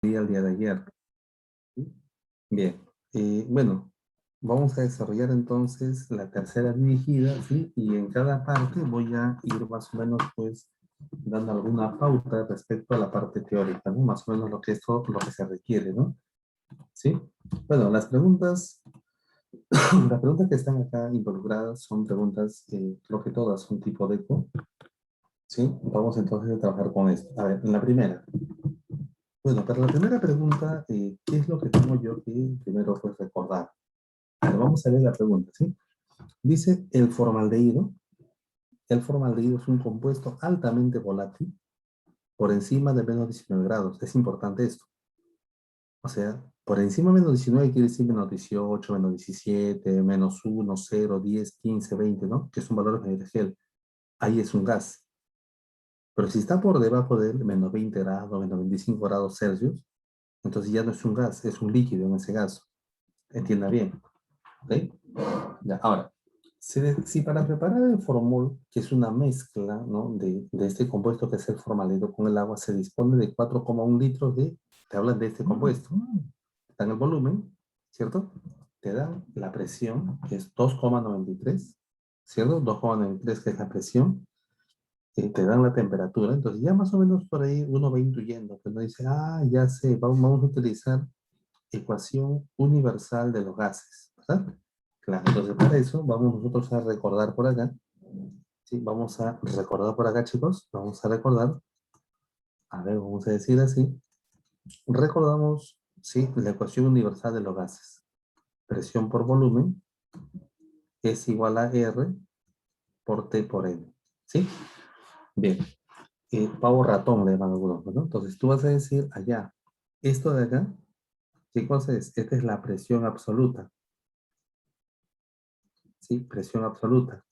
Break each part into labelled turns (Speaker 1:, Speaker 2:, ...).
Speaker 1: el día de ayer. ¿Sí? Bien, bueno, vamos a desarrollar entonces la tercera dirigida, ¿sí? Y en cada parte voy a ir más o menos, pues, dando alguna pauta respecto a la parte teórica, ¿no? Más o menos lo que se requiere, ¿no? ¿Sí? Bueno, las preguntas que están acá involucradas son preguntas, creo que todas son tipo de eco, ¿sí? Vamos entonces a trabajar con esto. A ver, en la primera. Bueno, para la primera pregunta, ¿qué es lo que tengo yo que primero pues recordar? A ver, vamos a ver la pregunta, ¿sí? Dice el formaldehído. El formaldehído es un compuesto altamente volátil por encima de menos 19 grados. Es importante esto. O sea, por encima de menos 19 quiere decir menos 18, menos 17, menos 1, 0, 10, 15, 20, ¿no? Que son valores de gel. Ahí es un gas. Pero si está por debajo de menos 20 grados, menos 25 grados Celsius, entonces ya no es un gas, es un líquido en ese caso. Entienda bien. ¿Ok? Ya, ahora, si para preparar el formol, que es una mezcla, ¿no? de este compuesto que es el formaldehído con el agua, se dispone de 4,1 litros te hablan de este compuesto. Te dan el volumen, ¿cierto? Te dan la presión, que es 2,93, ¿cierto? 2,93 que es la presión. Te dan la temperatura, entonces ya más o menos por ahí uno va intuyendo, pues no dice, ya sé, vamos a utilizar ecuación universal de los gases, ¿verdad? Claro, entonces para eso vamos nosotros a recordar por acá, ¿sí? Vamos a recordar por acá, chicos, vamos a recordar, a ver, vamos a decir así, recordamos, ¿sí? La ecuación universal de los gases. Presión por volumen es igual a R por T por N, ¿sí? Bien, pavo ratón le llaman algunos, ¿no? Entonces tú vas a decir allá, esto de acá, ¿qué cosa es? Esta es la presión absoluta, ¿sí? Presión absoluta.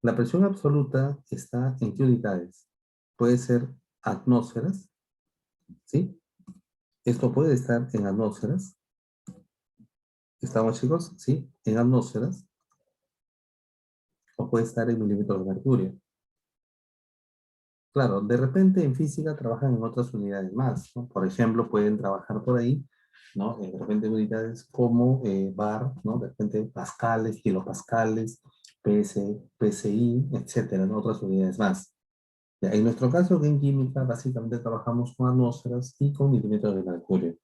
Speaker 1: La presión absoluta está en qué unidades. Puede ser atmósferas, ¿sí? Esto puede estar en atmósferas. ¿Estamos, chicos? Sí, en atmósferas. O puede estar en milímetros de mercurio. Claro, de repente en física trabajan en otras unidades más, ¿no? Por ejemplo, pueden trabajar por ahí, ¿no? De repente unidades como bar, ¿no? De repente pascales, kilopascales, PSI, etcétera, ¿no? Otras unidades más. Ya, en nuestro caso, en química, básicamente trabajamos con atmósferas y con milímetros de mercurio.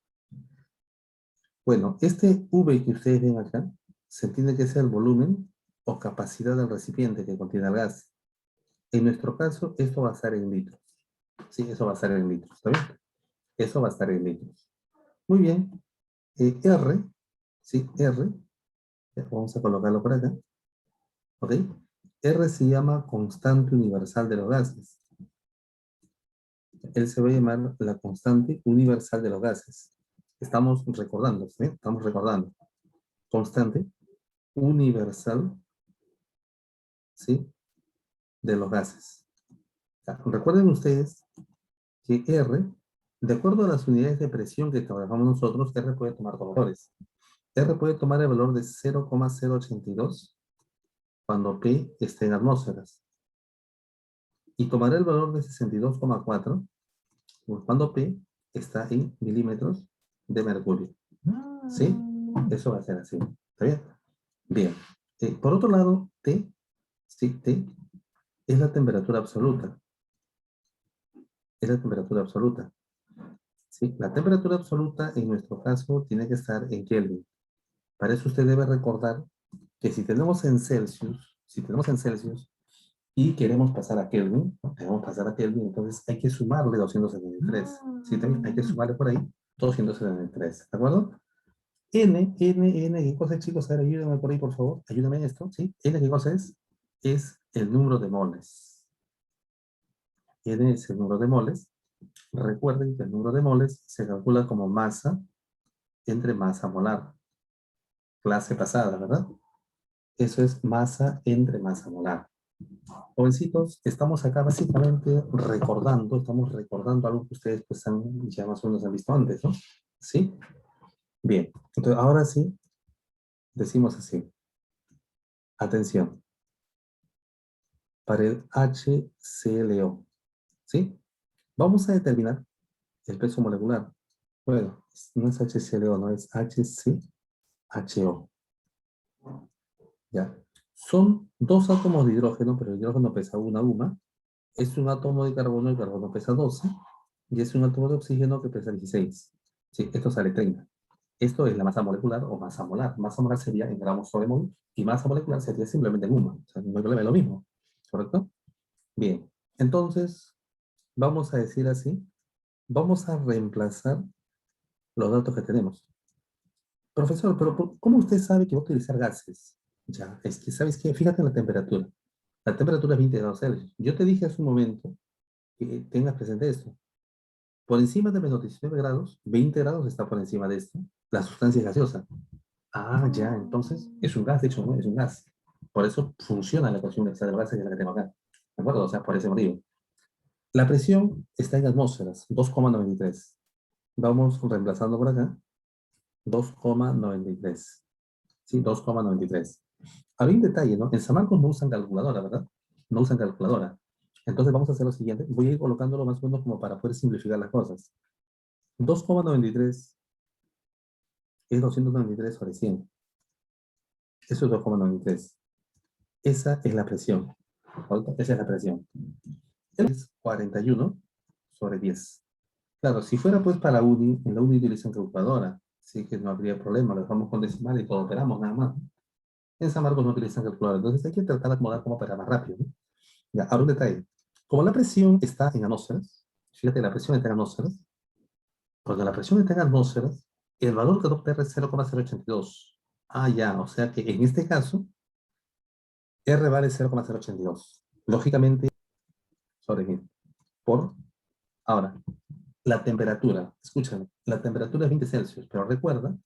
Speaker 1: Bueno, este V que ustedes ven acá, se entiende que es el volumen o capacidad del recipiente que contiene el gas. En nuestro caso, esto va a estar en litros. Sí, eso va a estar en litros, ¿está bien? Eso va a estar en litros. Muy bien. R, sí, R, ya, vamos a colocarlo por acá, ¿ok? R se llama constante universal de los gases. Él se va a llamar la constante universal de los gases. Estamos recordando, ¿sí? Estamos recordando. Constante universal, ¿sí? De los gases. Ya, recuerden ustedes que R, de acuerdo a las unidades de presión que trabajamos nosotros, R puede tomar dos valores. R puede tomar el valor de 0,082 cuando P esté en atmósferas. Y tomará el valor de 62,4 cuando P está en milímetros de mercurio. ¿Sí? Eso va a ser así. ¿Está bien? Bien. Por otro lado, T, sí, T, es la temperatura absoluta. Es la temperatura absoluta. ¿Sí? La temperatura absoluta, en nuestro caso, tiene que estar en Kelvin. Para eso usted debe recordar que si tenemos en Celsius y queremos pasar a Kelvin, ¿no? Queremos pasar a Kelvin, entonces hay que sumarle 273. ¿Sí? Hay que sumarle por ahí 273. ¿De acuerdo? N, ¿qué cosa es, chicos? A ver, ayúdenme por ahí, por favor. Ayúdenme en esto, ¿sí? N, ¿qué cosa es? Es el número de moles. N es el número de moles. Recuerden que el número de moles se calcula como masa entre masa molar. Clase pasada, ¿verdad? Eso es masa entre masa molar. Jovencitos, estamos acá básicamente estamos recordando algo que ustedes pues ya más o menos han visto antes, ¿no? ¿Sí? Bien, entonces ahora sí, decimos así. Atención, para el HClO, ¿sí? Vamos a determinar el peso molecular. Bueno, no es HClO, no es HCHO. ¿Ya? Son dos átomos de hidrógeno, pero el hidrógeno pesa una UMA. Es un átomo de carbono, el carbono pesa 12. Y es un átomo de oxígeno que pesa 16. Sí, esto sale 30. Esto es la masa molecular o masa molar. Masa molar sería en gramos sobre mol y masa molecular sería simplemente en UMA. O sea, no hay problema, es lo mismo. ¿Correcto? Bien. Entonces, vamos a decir así. Vamos a reemplazar los datos que tenemos. Profesor, pero ¿cómo usted sabe que va a utilizar gases? Ya, es que, ¿sabes qué? Fíjate en la temperatura. La temperatura es 20 grados Celsius. Yo te dije hace un momento que tengas presente esto. Por encima de menos 19 grados, 20 grados está por encima de esto. La sustancia es gaseosa. Ah, ya, entonces es un gas, de hecho, ¿no? Es un gas. Por eso funciona la ecuación universal del gas, que es la que tengo acá. ¿De acuerdo? O sea, por ese motivo. La presión está en atmósferas, 2,93. Vamos reemplazando por acá, 2,93. Sí, 2,93. Había un detalle, ¿no? En San Marcos no usan calculadora, ¿verdad? No usan calculadora. Entonces vamos a hacer lo siguiente. Voy a ir colocándolo más o menos como para poder simplificar las cosas. 2,93 es 293 sobre 100. Eso es 2,93. Esa es la presión. ¿Correcto? Esa es la presión. Es 41 sobre 10. Claro, si fuera pues para UNI, en la UNI utilizan calculadora, así que no habría problema, lo dejamos con decimal y todo operamos nada más. En San Marcos no utilizan calculadora, entonces hay que tratar de acomodar como para más rápido, ¿no? Ya, ahora un detalle. Como la presión está en atmósferas, fíjate, la presión está en atmósferas, cuando la presión está en atmósferas, el valor que adopta R es 0,082. Ah, ya, o sea que en este caso, R vale 0,082. Lógicamente, sobre 1000. Por, ahora, la temperatura, escúchame, la temperatura es 20 Celsius, pero recuerda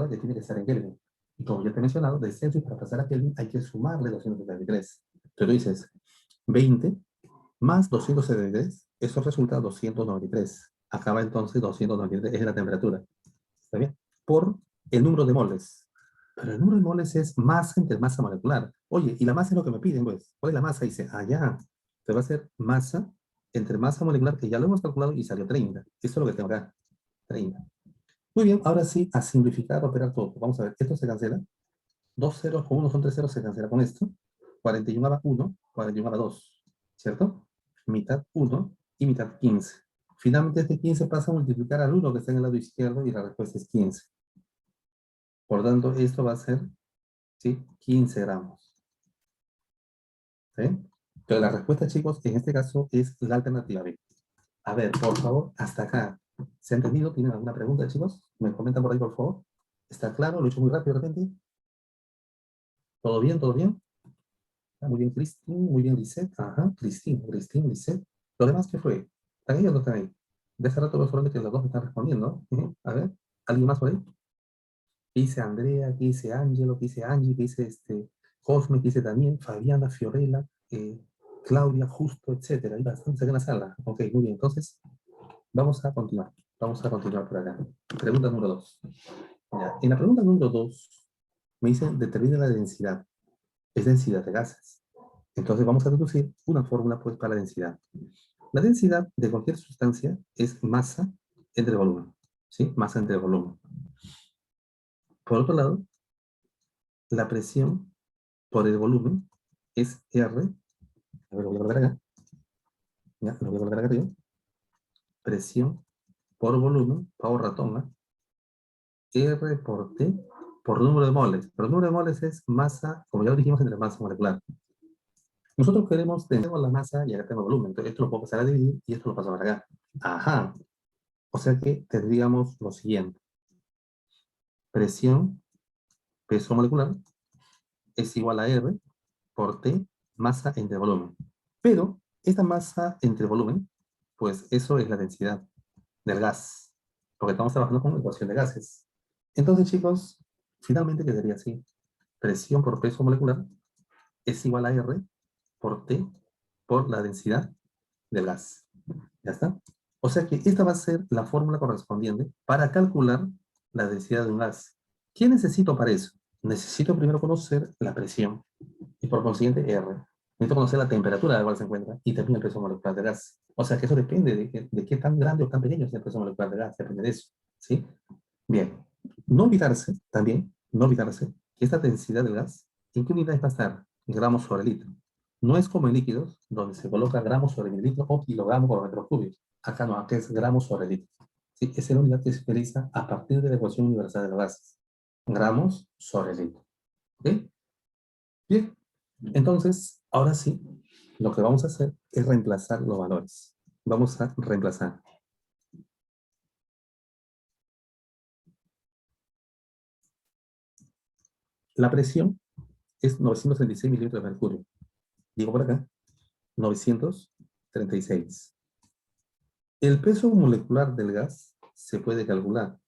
Speaker 1: que tiene que estar en Kelvin. Y como ya te he mencionado, de Celsius para pasar a Kelvin hay que sumarle 273. Entonces tú dices, 20 más 273, eso resulta 293. Acaba entonces 293, es la temperatura. ¿Está bien? Por el número de moles. Pero el número de moles es masa entre masa molecular. Oye, y la masa es lo que me piden, pues. ¿Cuál es la masa? Dice, ah, ya. Te va a ser masa entre masa molecular, que ya lo hemos calculado y salió 30. Eso es lo que tengo acá. 30. Muy bien, ahora sí, a simplificar, a operar todo. Vamos a ver, esto se cancela. Dos ceros con uno son tres ceros, se cancela con esto. 41 a 1, 41 a 2. ¿Cierto? Mitad 1 y mitad 15. Finalmente este 15 pasa a multiplicar al 1 que está en el lado izquierdo y la respuesta es 15. Por tanto, esto va a ser, ¿sí? 15 gramos. ¿Sí? Entonces, la respuesta, chicos, en este caso es la alternativa B. A ver, por favor, hasta acá. ¿Se ha entendido? ¿Tienen alguna pregunta, chicos? ¿Me comentan por ahí, por favor? ¿Está claro? ¿Lo he hecho muy rápido de repente? ¿Todo bien? ¿Todo bien? Ah, muy bien, Cristín. Muy bien, Lisette. Ajá, Cristín, Lisette. ¿Lo demás qué fue? ¿Están ahí o no están ahí? De hace rato veo solamente que los dos me están respondiendo. A ver, ¿alguien más por ahí? ¿Qué dice Andrea? ¿Qué dice Angelo? ¿Qué dice Angie? ¿Qué dice Cosme? ¿Qué dice Daniel? Fabiana, Fiorella, Claudia, Justo, etcétera? Hay bastantes acá en la sala. Ok, muy bien. Entonces, vamos a continuar. Vamos a continuar por acá. Pregunta número 2. Ya. En la pregunta número 2 me dicen determina la densidad. Es densidad de gases. Entonces vamos a deducir una fórmula pues para la densidad. La densidad de cualquier sustancia es masa entre volumen. ¿Sí? Masa entre volumen. Por otro lado, la presión por el volumen es R. A ver, lo voy a colocar acá. Ya, lo voy a colocar acá arriba. Presión por volumen, por ratón, ¿no? R por T por número de moles. Pero el número de moles es masa, como ya lo dijimos, entre masa molecular. Nosotros queremos tener la masa y acá tengo volumen. Entonces esto lo puedo pasar a dividir y esto lo paso para acá. Ajá. O sea que tendríamos lo siguiente. Presión, peso molecular, es igual a R por T, masa entre volumen. Pero esta masa entre volumen, pues eso es la densidad del gas. Porque estamos trabajando con ecuación de gases. Entonces, chicos, finalmente quedaría así. Presión por peso molecular es igual a R por T por la densidad del gas. ¿Ya está? O sea que esta va a ser la fórmula correspondiente para calcular la densidad de un gas. ¿Qué necesito para eso? Necesito primero conocer la presión y por consiguiente R. Necesito conocer la temperatura a la cual se encuentra y también el peso molecular del gas. O sea que eso depende de qué tan grande o tan pequeño es el peso molecular del gas, depende de eso. ¿sí? Bien, no olvidarse también, no olvidarse que esta densidad del gas, ¿en qué unidades va a estar? Gramos sobre litro. No es como en líquidos, donde se coloca gramos sobre mililitro o kilogramos por metro cúbico. Acá no, acá es gramos sobre litro. ¿Sí? Esa es la unidad que se utiliza a partir de la ecuación universal de los gases. Gramos sobre litro. ¿Ok? Bien, entonces, ahora sí, lo que vamos a hacer es reemplazar los valores. Vamos a reemplazar. La presión es 936 mililitros de mercurio. Digo por acá, 936. El peso molecular del gas se puede calcular.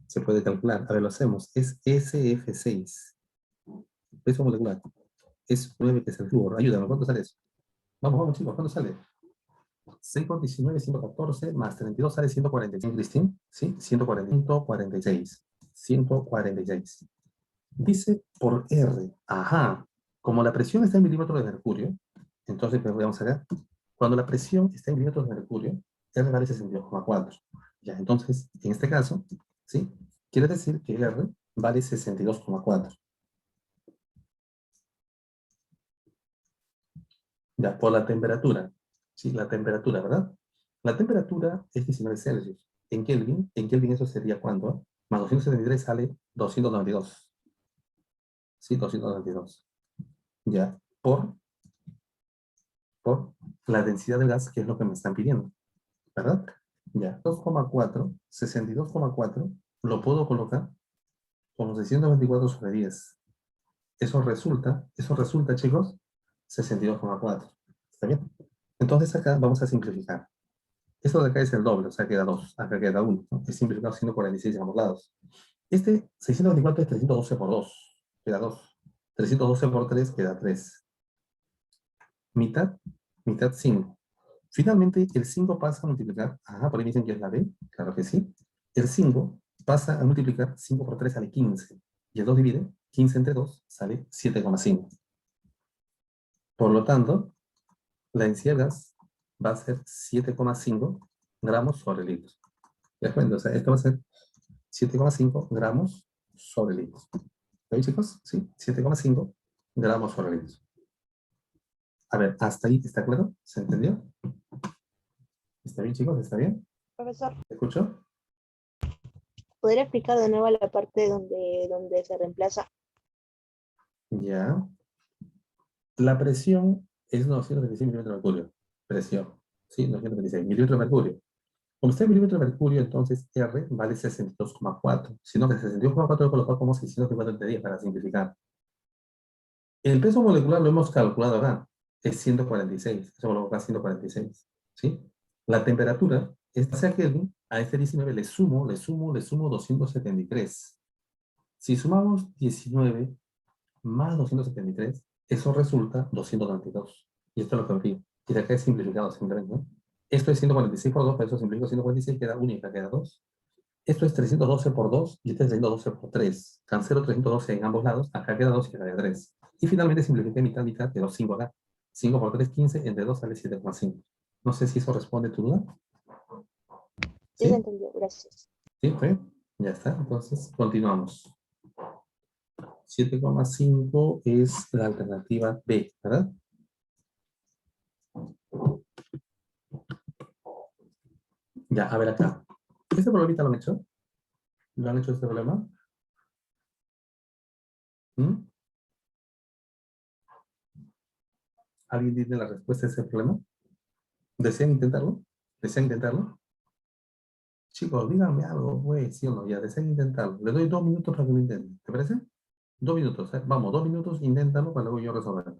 Speaker 1: Se puede calcular. A ver, lo hacemos. Es SF6. Peso molecular. Es 9 que es el flúor. Ayúdame, ¿cuánto sale eso? Vamos, vamos, chicos, ¿cuánto sale? 6 por 19, 114, más 32 sale 145, Cristín. ¿Sí? 140, 146. 146. Dice por R. Ajá. Como la presión está en milímetros de mercurio, entonces pues, vamos acá. Cuando la presión está en milímetros de mercurio, R vale 62,4. Ya, entonces, en este caso, ¿sí? Quiere decir que R vale 62,4. Ya, por la temperatura. Sí, la temperatura, ¿verdad? La temperatura es 19 Celsius. En Kelvin eso sería ¿cuánto? Más 273 sale 292. Sí, 292. Ya, por la densidad del gas, que es lo que me están pidiendo, ¿verdad? Ya, 2,4, 62,4, lo puedo colocar como 624 sobre 10. Eso resulta, chicos, 62,4. ¿Está bien? Entonces acá vamos a simplificar. Esto de acá es el doble, o sea, queda 2, acá queda 1, ¿no? Es simplificado 146 en ambos lados. Este 624 es 312 por 2, queda 2. 312 por 3 queda 3. Mitad, mitad 5. Finalmente, el 5 pasa a multiplicar, ajá, por ahí me dicen que es la B, claro que sí. El 5 pasa a multiplicar 5 por 3 sale 15. Y el 2 divide, 15 entre 2 sale 7,5. Por lo tanto, la densidad de gas va a ser 7,5 gramos sobre litro. ¿De acuerdo? O sea, esto va a ser 7,5 gramos sobre litro. ¿Veis, chicos? Sí, 7,5 gramos sobre litro. A ver, ¿hasta ahí está claro? ¿Se entendió? ¿Está bien, chicos? ¿Está bien?
Speaker 2: Profesor,
Speaker 1: ¿Se escuchó?
Speaker 2: ¿podría explicar de nuevo la parte donde se reemplaza?
Speaker 1: Ya. La presión es 926 milímetros de mercurio. Presión. Sí, 926 milímetros de mercurio. Como está en milímetros de mercurio, entonces R vale 62,4. Sino que 62,4 lo he colocado como 650 entre 10 para simplificar. El peso molecular lo hemos calculado acá. Es 146. Eso lo acá 146. ¿Sí? La temperatura, esta Kelvin, a este 19 le sumo 273. Si sumamos 19 más 273, eso resulta 292. Y esto es lo que me pido. Y de acá es simplificado simplemente, ¿no? Esto es 146 por 2, por eso simplifico 146, queda 1 y acá queda 2. Esto es 312 por 2 y este es 312 por 3. Cancelo 312 en ambos lados, acá queda 2 y acá queda 3. Y finalmente simplifiqué mitad, mitad, quedó 5 acá. 5 por 3, 15, entre 2 sale 7,5. No sé si eso responde a tu duda.
Speaker 2: Sí, se
Speaker 1: ¿Sí?
Speaker 2: entendió, gracias.
Speaker 1: ¿Sí? ¿Fue? Ya está. Entonces, continuamos. 7,5 es la alternativa B, ¿verdad? Ya, a ver acá. ¿Este problemita lo han hecho? ¿Lo han hecho este problema? ¿Mm? ¿Alguien tiene la respuesta a ese problema? ¿Desean intentarlo? ¿Desean intentarlo? Chicos, díganme algo, pues, sí o no, ya, desean intentarlo. Le doy 2 minutos para que lo intenten. ¿Te parece? 2 minutos, ¿eh? Vamos, 2 minutos, inténtalo para luego yo resolver.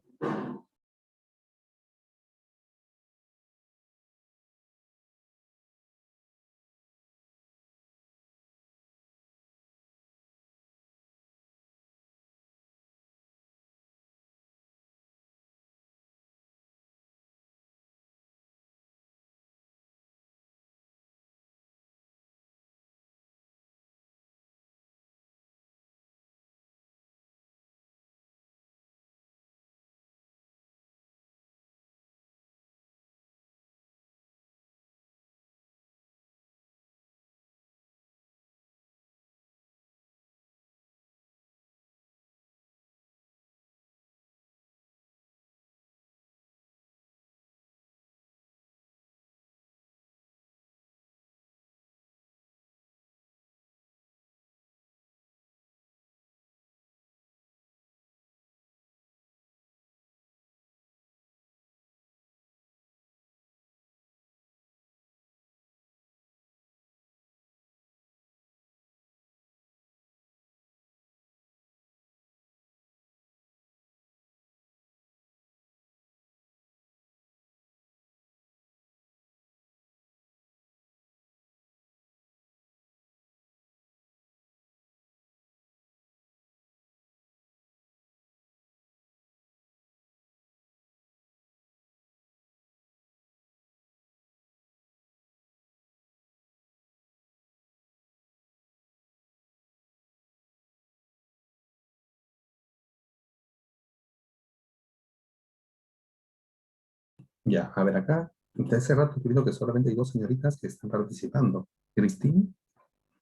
Speaker 1: Ya, a ver acá. Desde hace rato estoy viendo que solamente hay dos señoritas que están participando. Cristina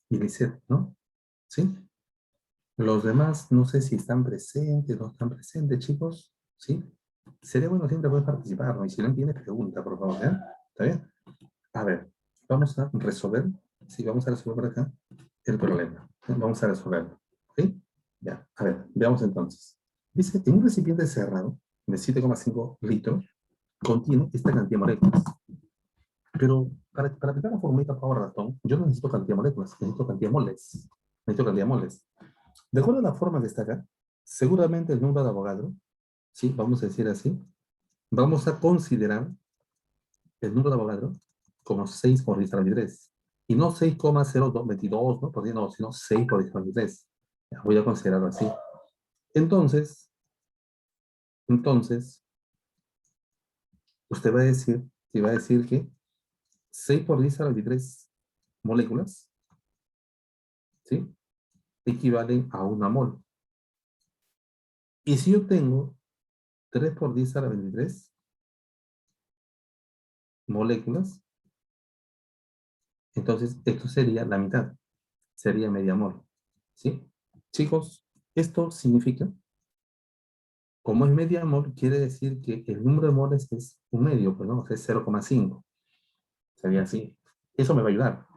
Speaker 1: y Lisette, ¿no? ¿Sí? Los demás, no sé si están presentes, no están presentes, chicos. ¿Sí? Sería bueno siempre poder participar, ¿no? Y si no entiendes, pregunta, por favor, ¿ya? ¿Está bien? A ver, vamos a resolver, sí, vamos a resolver acá el problema. Vamos a resolverlo, ¿ok? Ya, a ver, veamos entonces. Dice, en un recipiente cerrado de 7,5 litros, contiene esta cantidad de moléculas. Pero para aplicar la formulita Power ratón, yo no necesito cantidad de moléculas, necesito cantidad de moles. Necesito cantidad de moles. De acuerdo a la forma que está acá, seguramente el número de Avogadro, sí, vamos a decir así, vamos a considerar el número de Avogadro como 6 por 10 a la 23. Y no 6,0222, ¿no? Por no, sino 6 por 10 a la 23. Ya, voy a considerarlo así. Entonces, usted va a decir que 6 por 10 a la 23 moléculas, ¿sí? Equivalen a una mol. Y si yo tengo 3 por 10 a la 23 moléculas, entonces esto sería la mitad, sería media mol, ¿sí? Chicos, esto significa, como es media mol, quiere decir que el número de moles es un medio, pues no, o sea, es 0,5, sería así. Eso me va a ayudar.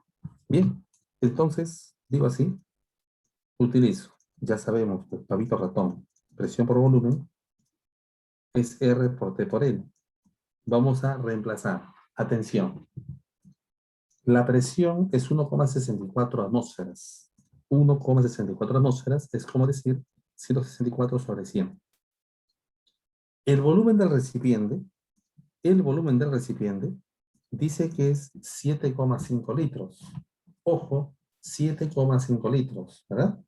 Speaker 1: Bien, entonces, digo así, utilizo, ya sabemos, pues, pavito ratón, presión por volumen, es R por T por L. Vamos a reemplazar. Atención, la presión es 1,64 atmósferas. 1,64 atmósferas es como decir 164 sobre 100. El volumen del recipiente, el volumen del recipiente dice que es 7,5 litros. Ojo, 7,5 litros, ¿verdad?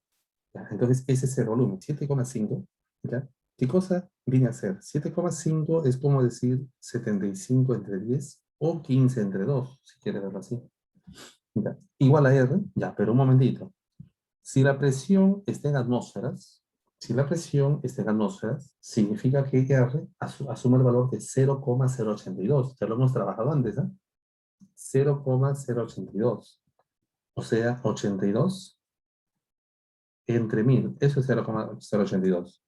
Speaker 1: Ya, entonces ese es el volumen, 7,5. ¿Ya? ¿Qué cosa viene a ser? 7,5 es como decir 75 entre 10 o 15 entre 2, si quieres verlo así. Ya. Igual a R, ya, pero un momentito. Si la presión está en atmósferas, si la presión está en atmósferas, significa que R asume el valor de 0,082. Ya lo hemos trabajado antes, ¿eh? 0,082. O sea, 82 entre 1000. Eso es 0,082.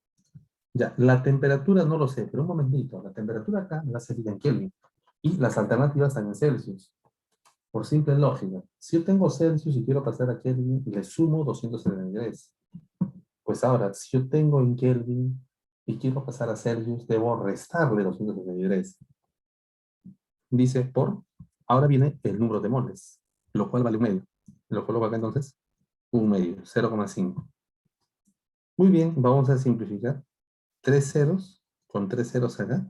Speaker 1: Ya, la temperatura no lo sé, pero un momentito. La temperatura acá va a ser en Kelvin. Y las alternativas están en Celsius. Por simple lógica. Si yo tengo Celsius y quiero pasar a Kelvin, le sumo 273. Pues ahora, si yo tengo en Kelvin y quiero pasar a Celsius, debo restarle 273. Dice por, ahora viene el número de moles, lo cual vale un medio. Lo coloco acá entonces, un medio, 0,5. Muy bien, vamos a simplificar. Tres ceros, con tres ceros acá.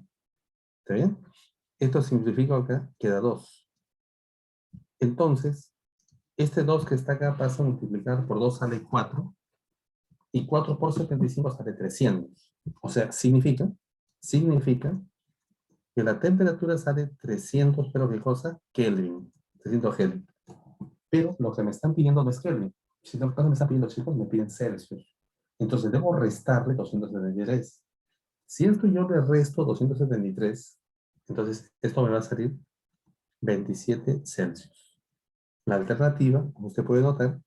Speaker 1: ¿Está bien? Esto simplifica acá, queda 2. Entonces, este 2 que está acá pasa a multiplicar por 2 sale 4. Y 4 por 75 sale 300. O sea, significa que la temperatura sale 300, pero ¿qué cosa? Kelvin. 300 Kelvin. Pero lo que me están pidiendo no es Kelvin. Si no, lo que me están pidiendo, chicos, me piden Celsius. Entonces debo restarle 273. Si esto yo le resto 273, entonces esto me va a salir 27 Celsius. La alternativa, como usted puede notar,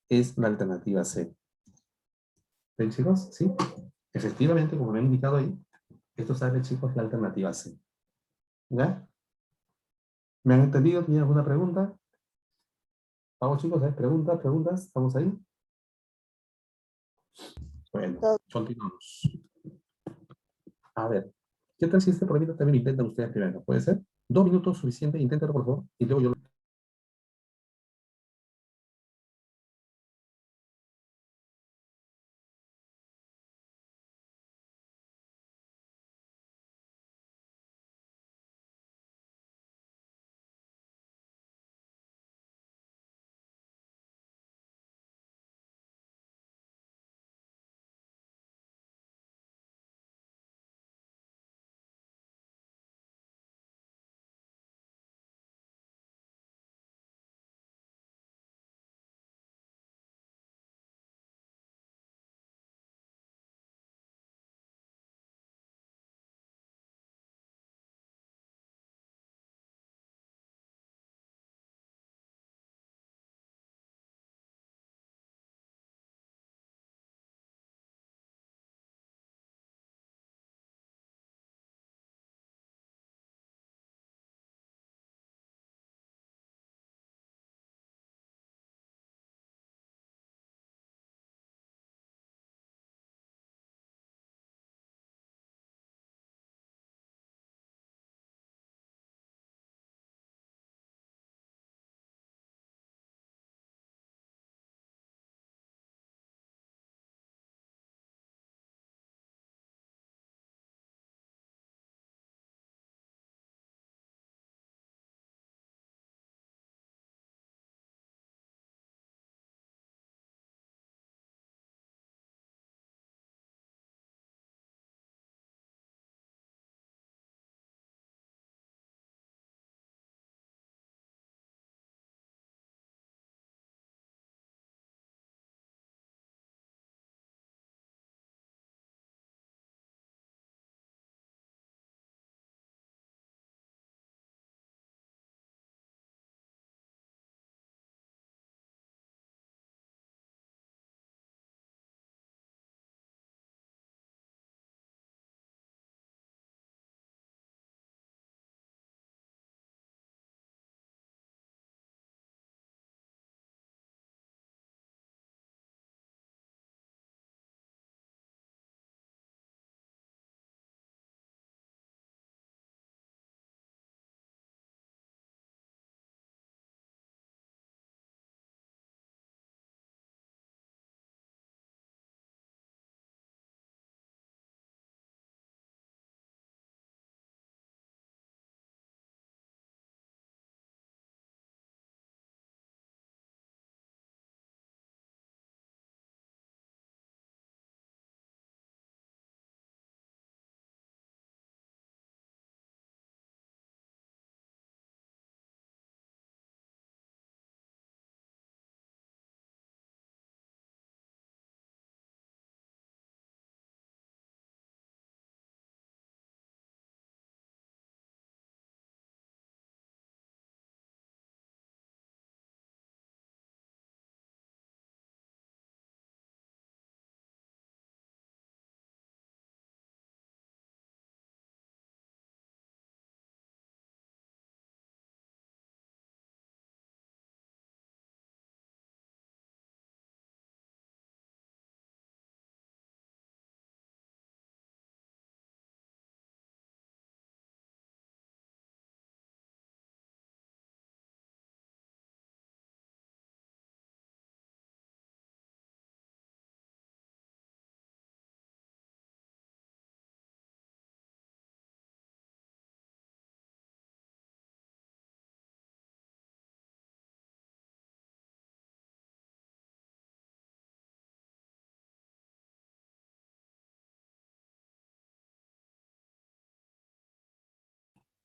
Speaker 1: es la alternativa C. ¿Ven, chicos? Sí. Efectivamente, como me han indicado ahí, esto sale, chicos, la alternativa C. ¿Ya? ¿Me han entendido? ¿Tienen alguna pregunta? Vamos, chicos, preguntas, ¿estamos ahí? Bueno,
Speaker 2: Todo.
Speaker 1: continuamos. A ver, ¿qué tal si este problemita también lo intentan ustedes primero? ¿Puede ser? 2 minutos suficiente, inténtalo, por favor, y luego yo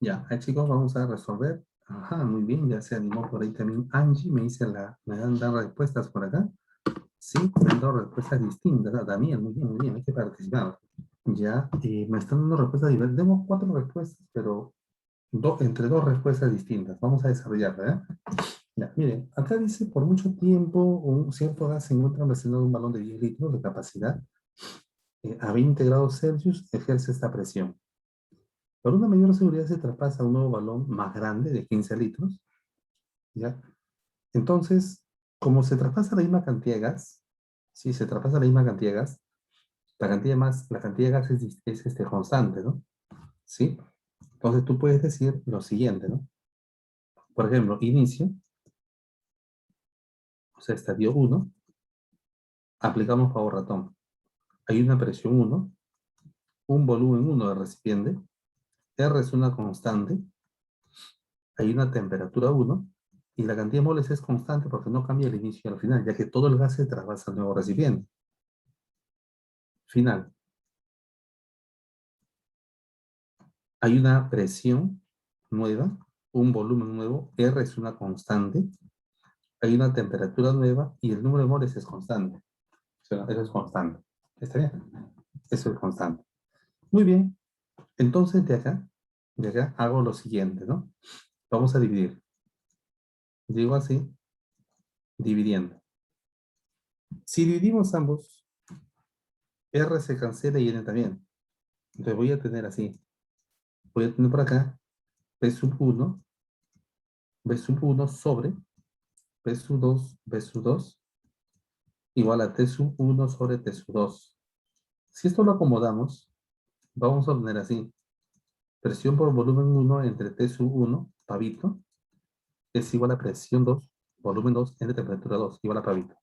Speaker 1: Ya, chicos, vamos a resolver. Ajá, muy bien, ya se animó por ahí también Angie, me dan respuestas por acá. Sí, me han dado respuestas distintas. Ah, Daniel, muy bien, hay que participar. Ya, me están dando respuestas diversas. Tengo 4 respuestas, pero entre 2 respuestas distintas. Vamos a desarrollarla, ¿eh? Ya, miren, acá dice, por mucho tiempo, un cierto gas se encuentra almacenado en un balón de 10 litros de capacidad. A 20 grados Celsius ejerce esta presión. Por una mayor seguridad se traspasa a un nuevo balón más grande de 15 litros, ¿ya? Entonces, como se traspasa la misma cantidad de gas, si se traspasa la misma cantidad de gas, la cantidad de gas es constante, ¿no? ¿Sí? Entonces tú puedes decir lo siguiente, ¿no? Por ejemplo, inicio, o sea, estadio 1, aplicamos favor ratón. Hay una presión 1, un volumen 1 de recipiente, R es una constante, hay una temperatura 1, y la cantidad de moles es constante porque no cambia el inicio y al final, ya que todo el gas se traspasa al nuevo recipiente. Final. Hay una presión nueva, un volumen nuevo, R es una constante, hay una temperatura nueva y el número de moles es constante. O sea, eso es constante. ¿Está bien? Eso es constante. Muy bien. Entonces, de acá hago lo siguiente, ¿no? Vamos a dividir. Digo así, dividiendo. Si dividimos ambos, R se cancela y N también. Entonces voy a tener así. Voy a tener por acá P sub 1, B sub 1 sobre P sub 2, B sub 2, igual a T sub 1 sobre T sub 2. Si esto lo acomodamos, vamos a obtener así. Presión por volumen 1 entre T sub 1, pavito, es igual a presión 2, volumen 2 entre temperatura 2, igual a pavito.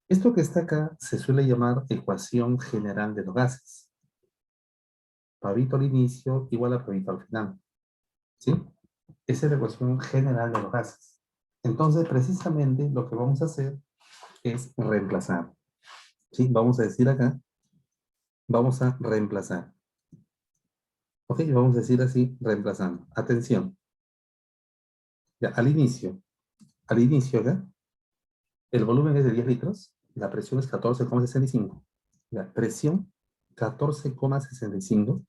Speaker 1: Esto que está acá se suele llamar ecuación general de los gases. Pavito al inicio igual a pavito al final. ¿Sí? Esa es la ecuación general de los gases. Entonces, precisamente lo que vamos a hacer es reemplazar. ¿Sí? Vamos a decir acá, vamos a reemplazar. ¿Ok? Vamos a decir así, reemplazando. Atención. Ya, al inicio acá, el volumen es de 10 litros, la presión es 14,65. La presión 14,65,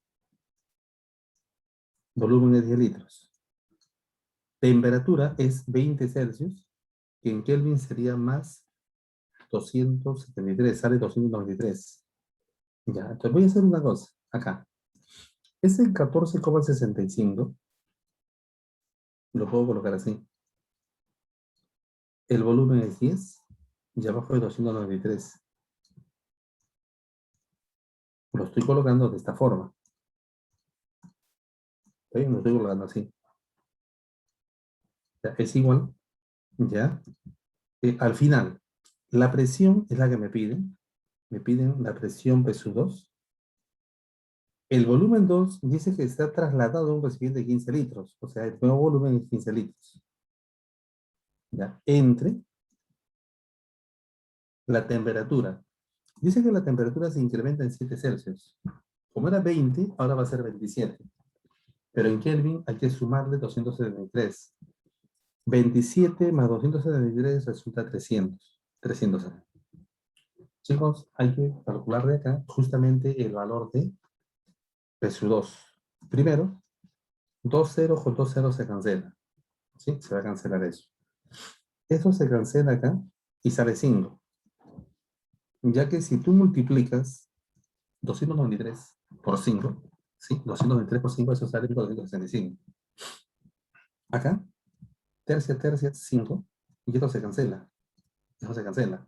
Speaker 1: volumen es 10 litros. Temperatura es 20 Celsius, que en Kelvin sería más 273, sale 293. Ya, entonces voy a hacer una cosa, acá. Ese 14,65 lo puedo colocar así. El volumen es 10 y abajo de 293. Lo estoy colocando de esta forma. ¿Sí? Lo estoy colocando así. Ya, es igual, ya. Al final, la presión es la que me piden. Me piden la presión P2. El volumen 2 dice que está trasladado a un recipiente de 15 litros. O sea, el nuevo volumen es 15 litros. Ya, entre la temperatura. Dice que la temperatura se incrementa en 7 Celsius. Como era 20, ahora va a ser 27. Pero en Kelvin hay que sumarle 273. 27 más 273 resulta 300. 300. Chicos, hay que calcular de acá justamente el valor de P2. Primero, 2 ceros con 2 ceros se cancela. ¿Sí? Se va a cancelar eso. Eso se cancela acá y sale 5. Ya que si tú multiplicas 293 por 5, ¿sí? 293 por 5, eso sale 265. Acá, tercia, tercia, 5, y esto se cancela. Eso se cancela.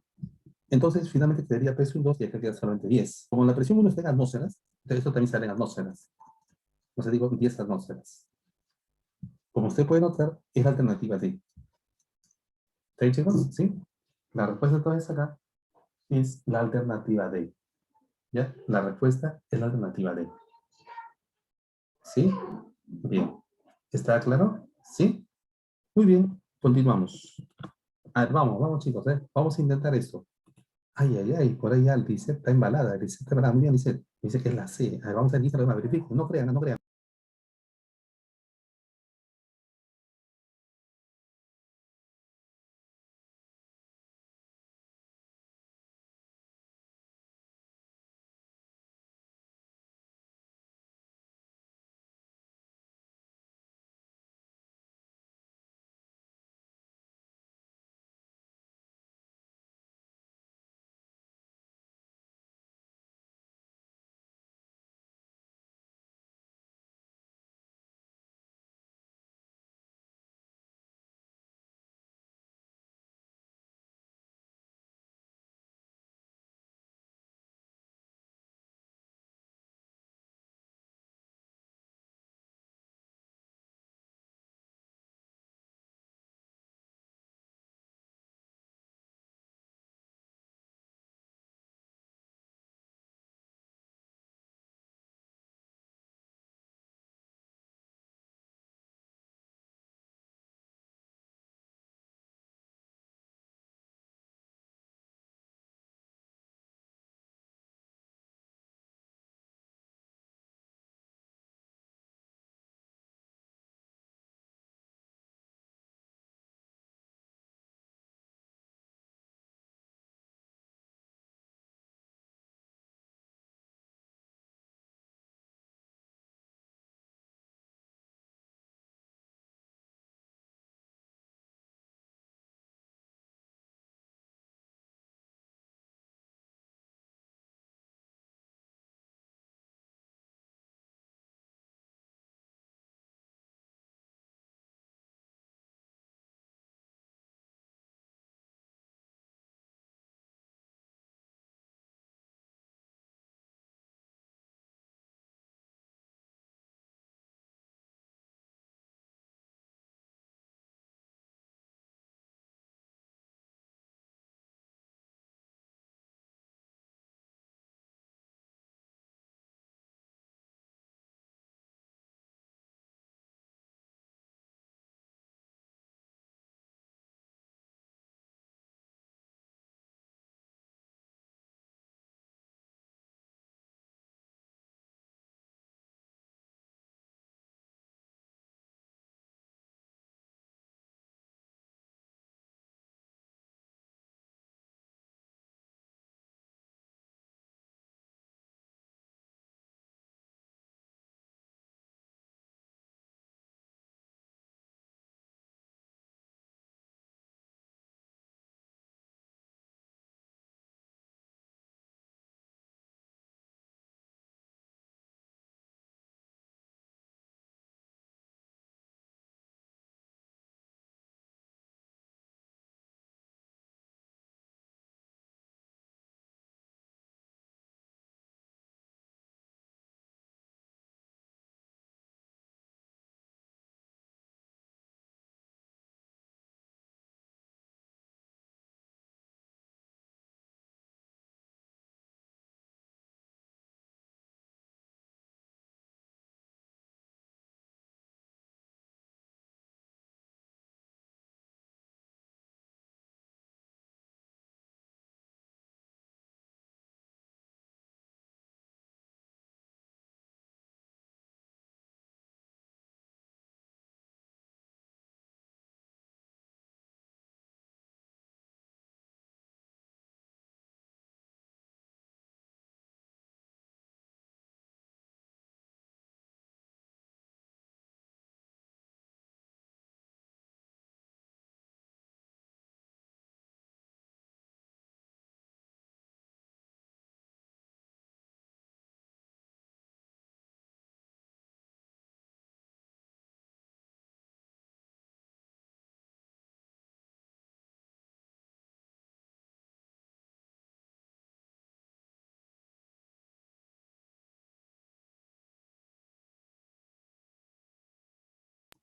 Speaker 1: Entonces, finalmente quedaría presión 2 y acá queda solamente 10. Como la presión 1 está en atmósferas, entonces esto también sale en atmósferas. Entonces digo 10 atmósferas. Como usted puede notar, es la alternativa D. ¿Está bien, chicos? ¿Sí? La respuesta entonces acá es la alternativa D. ¿Ya? La respuesta es la alternativa D. ¿Sí? Bien. ¿Está claro? ¿Sí? Muy bien. Continuamos. A ver, vamos chicos, ¿eh? Vamos a intentar esto. Ay, ay, ay, por ahí ya el Lisette está embalada. El Lisette está embalada. Muy bien, Lisette. Dice que es la C. A ver, vamos a ver, verifiquen. No crean, no crean.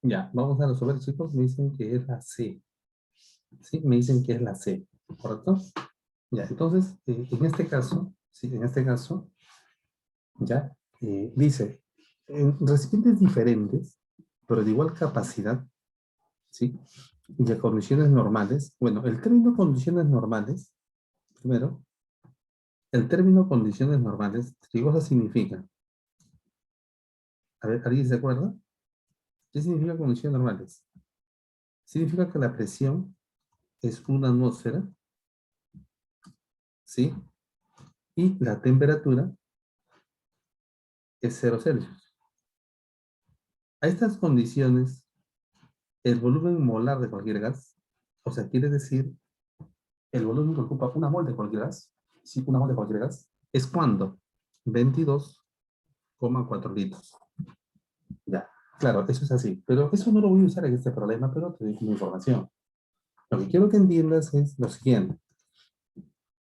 Speaker 1: Ya, vamos a resolver, chicos. Me dicen que es la C. ¿Sí? Me dicen que es la C, ¿correcto? Ya, entonces, en este caso, sí, en este caso, ya, dice, en recipientes diferentes, pero de igual capacidad, ¿sí? Y a condiciones normales. Bueno, el término condiciones normales, primero, el término condiciones normales, ¿qué cosa significa? A ver, ¿alguien se acuerda? ¿Qué significa condiciones normales? Significa que la presión es una atmósfera, ¿sí? Y la temperatura es 0 Celsius. A estas condiciones, el volumen molar de cualquier gas, o sea, quiere decir, el volumen que ocupa una mol de cualquier gas, sí, una mol de cualquier gas, es cuando 22,4 litros. Ya, claro, eso es así, pero eso no lo voy a usar en este problema, pero te doy una información. Lo que quiero que entiendas es lo siguiente.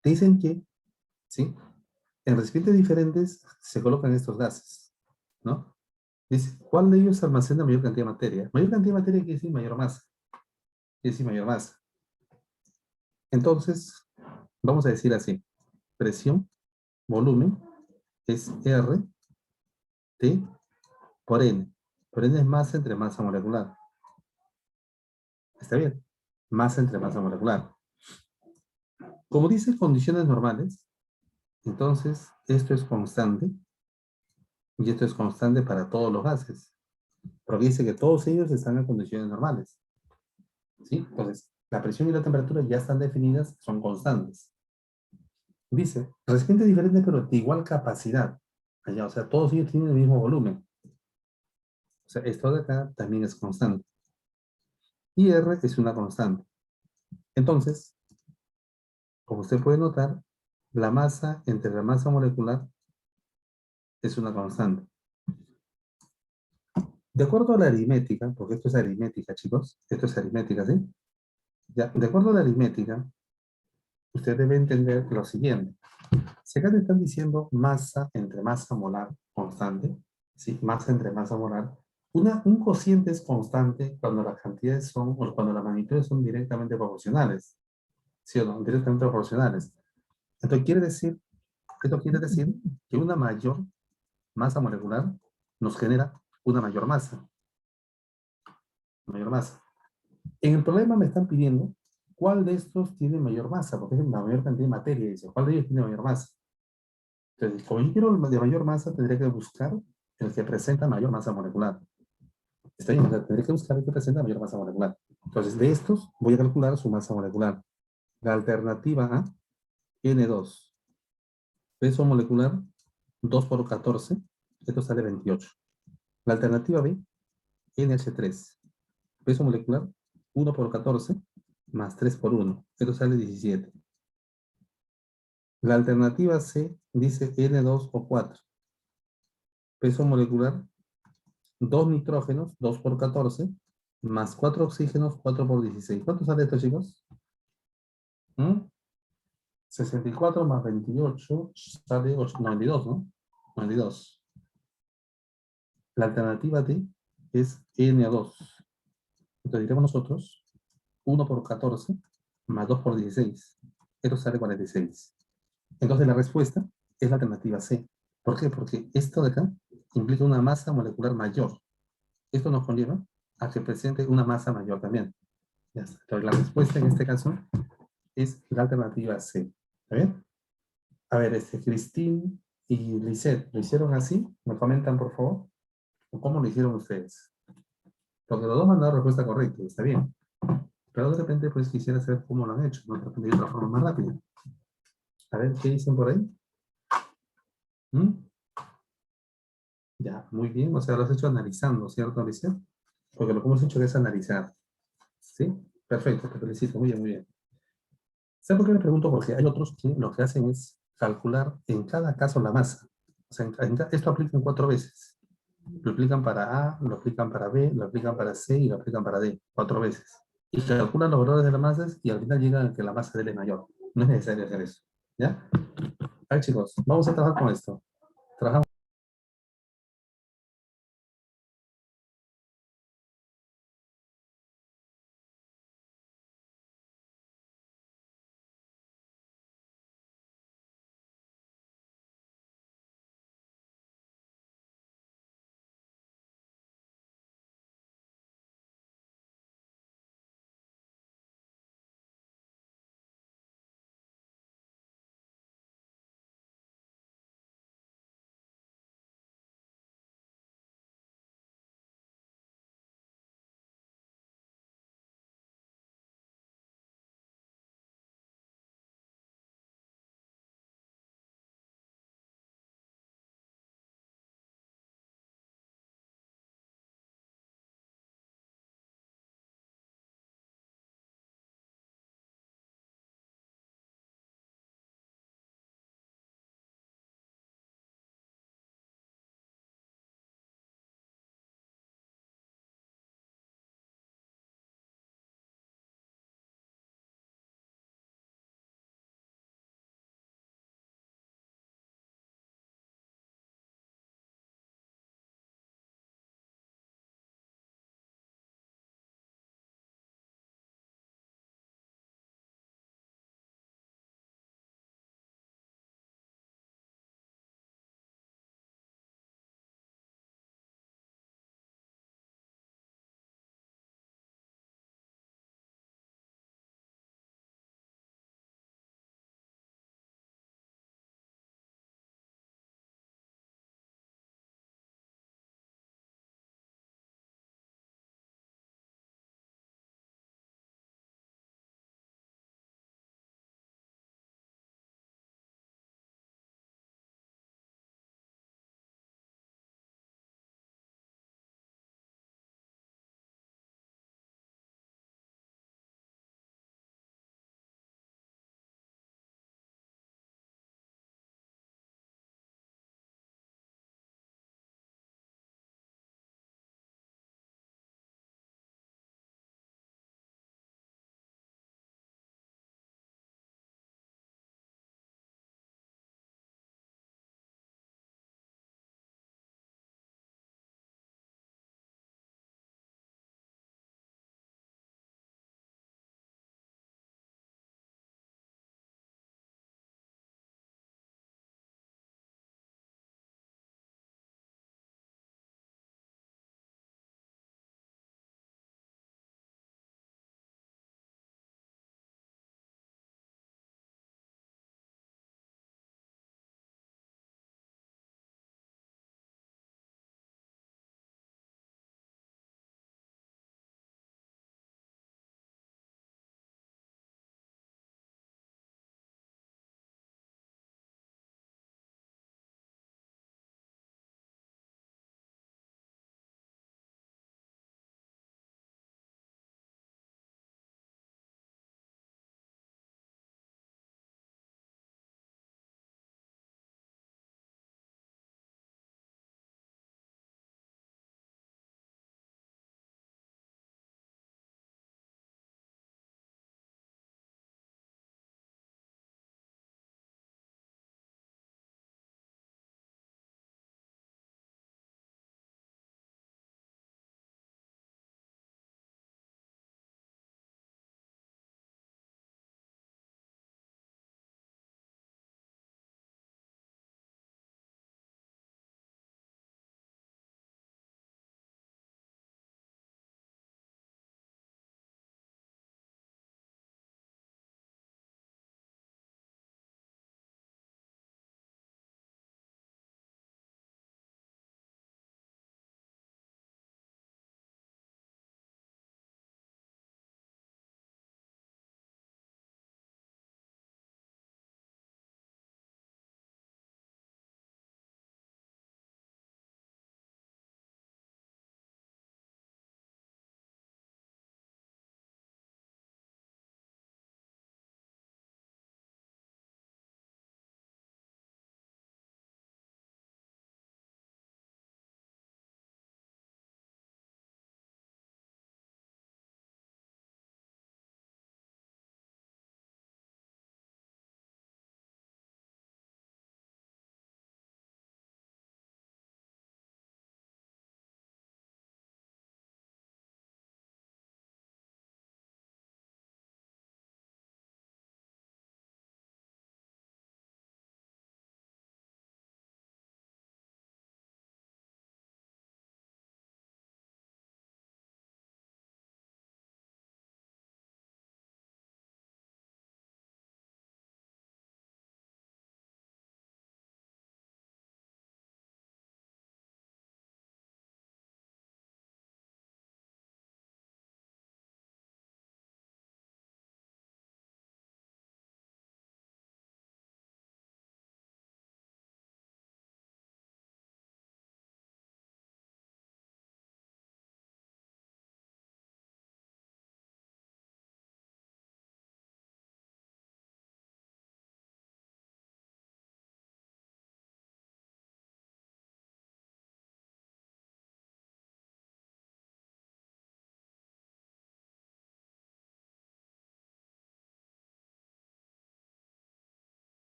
Speaker 1: Te dicen que, ¿sí? En recipientes diferentes se colocan estos gases, ¿no? Dice, ¿cuál de ellos almacena mayor cantidad de materia? Mayor cantidad de materia quiere decir mayor masa. Quiere decir mayor masa. Entonces, vamos a decir así. Presión, volumen, es R, T, por N. Por N es masa entre masa molecular. ¿Está bien? Masa entre masa molecular. Como dice condiciones normales, entonces esto es constante y esto es constante para todos los gases. Porque dice que todos ellos están en condiciones normales. ¿Sí? Entonces, la presión y la temperatura ya están definidas, son constantes. Dice, recipiente diferente pero de igual capacidad. Allá, o sea, todos ellos tienen el mismo volumen. O sea, esto de acá también es constante. Y R es una constante. Entonces, como usted puede notar, la masa entre la masa molecular es una constante. De acuerdo a la aritmética, porque esto es aritmética, chicos, esto es aritmética, ¿sí? Ya, de acuerdo a la aritmética, usted debe entender lo siguiente. Si acá te están diciendo masa entre masa molar constante, ¿sí? Masa entre masa molar, un cociente es constante cuando las cantidades son, o cuando las magnitudes son directamente proporcionales, ¿sí o no? Directamente proporcionales. Entonces esto quiere decir que una mayor masa molecular nos genera una mayor masa. Mayor masa. En el problema me están pidiendo cuál de estos tiene mayor masa, porque es la mayor cantidad de materia, dice, ¿cuál de ellos tiene mayor masa? Entonces, como yo quiero de mayor masa, tendría que buscar el que presenta mayor masa molecular. Está bien, o sea, tendría que buscar el que presenta mayor masa molecular. Entonces, de estos voy a calcular su masa molecular. La alternativa A, N2. Peso molecular, 2 por 14. Esto sale 28. La alternativa B, NH3. Peso molecular, 1 por 14 más 3 por 1. Esto sale 17. La alternativa C dice N2 o 4. Peso molecular, 2 nitrógenos, 2 por 14, más 4 oxígenos, 4 por 16. ¿Cuánto sale esto, chicos? 64 más 28 sale 92, ¿no? 92. La alternativa D es Na2. Entonces diremos nosotros 1 por 14 más 2 por 16. Esto sale 46. Entonces la respuesta es la alternativa C. ¿Por qué? Porque esto de acá implica una masa molecular mayor. Esto nos conlleva a que presente una masa mayor también. Ya está. Entonces, la respuesta en este caso es la alternativa C. ¿Está bien? A ver, Cristín y Lisette, ¿lo hicieron así? ¿Me comentan, por favor? ¿O cómo lo hicieron ustedes? Porque los dos han dado respuesta correcta, está bien. Pero de repente, pues quisiera saber cómo lo han hecho, ¿no? De repente de otra forma más rápida. A ver, ¿qué dicen por ahí? ¿Mm? Ya, muy bien. O sea, lo has hecho analizando, ¿cierto, Lisette? Porque lo que hemos hecho es analizar. ¿Sí? Perfecto, te felicito. Muy bien, muy bien. ¿Sabe por qué le pregunto? Porque hay otros que lo que hacen es calcular en cada caso la masa. O sea, esto aplica en 4 veces. Lo aplican para A, lo aplican para B, lo aplican para C y lo aplican para D. 4 veces. Y calculan los valores de las masas y al final llegan a que la masa de él es mayor. No es necesario hacer eso. ¿Ya? A ver, chicos, vamos a trabajar con esto. Trabajamos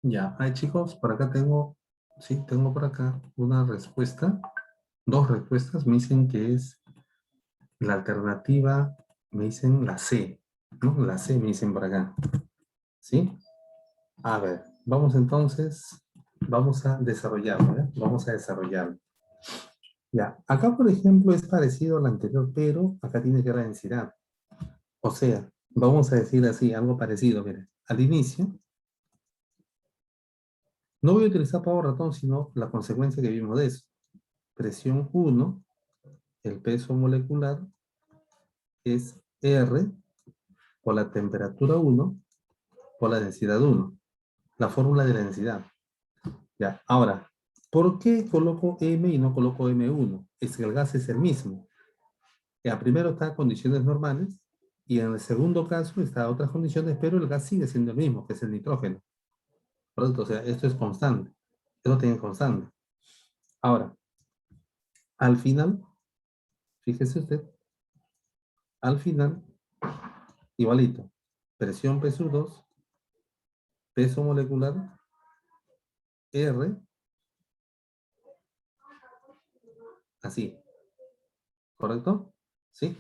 Speaker 1: Ya, ay chicos, por acá tengo, sí, tengo por acá una respuesta, dos respuestas, me dicen que es la alternativa, me dicen la C, ¿no? La C me dicen por acá, ¿sí? A ver, vamos entonces, vamos a desarrollarlo, ¿eh? Vamos a desarrollarlo. Ya, acá por ejemplo es parecido al anterior, pero acá tiene que ver la densidad. O sea, vamos a decir así, algo parecido, miren. Al inicio, no voy a utilizar pavo ratón, sino la consecuencia que vimos de eso. Presión 1, el peso molecular es R por la temperatura 1 por la densidad 1. La fórmula de la densidad. Ya, ahora, ¿por qué coloco M y no coloco M1? Es que el gas es el mismo. Ya, primero está en condiciones normales y en el segundo caso está a otras condiciones, pero el gas sigue siendo el mismo, que es el nitrógeno. ¿Correcto? O sea, esto es constante. Esto tiene constante. Ahora, al final, fíjese usted, al final, igualito. Presión P2, peso molecular, R, así. ¿Correcto? ¿Sí?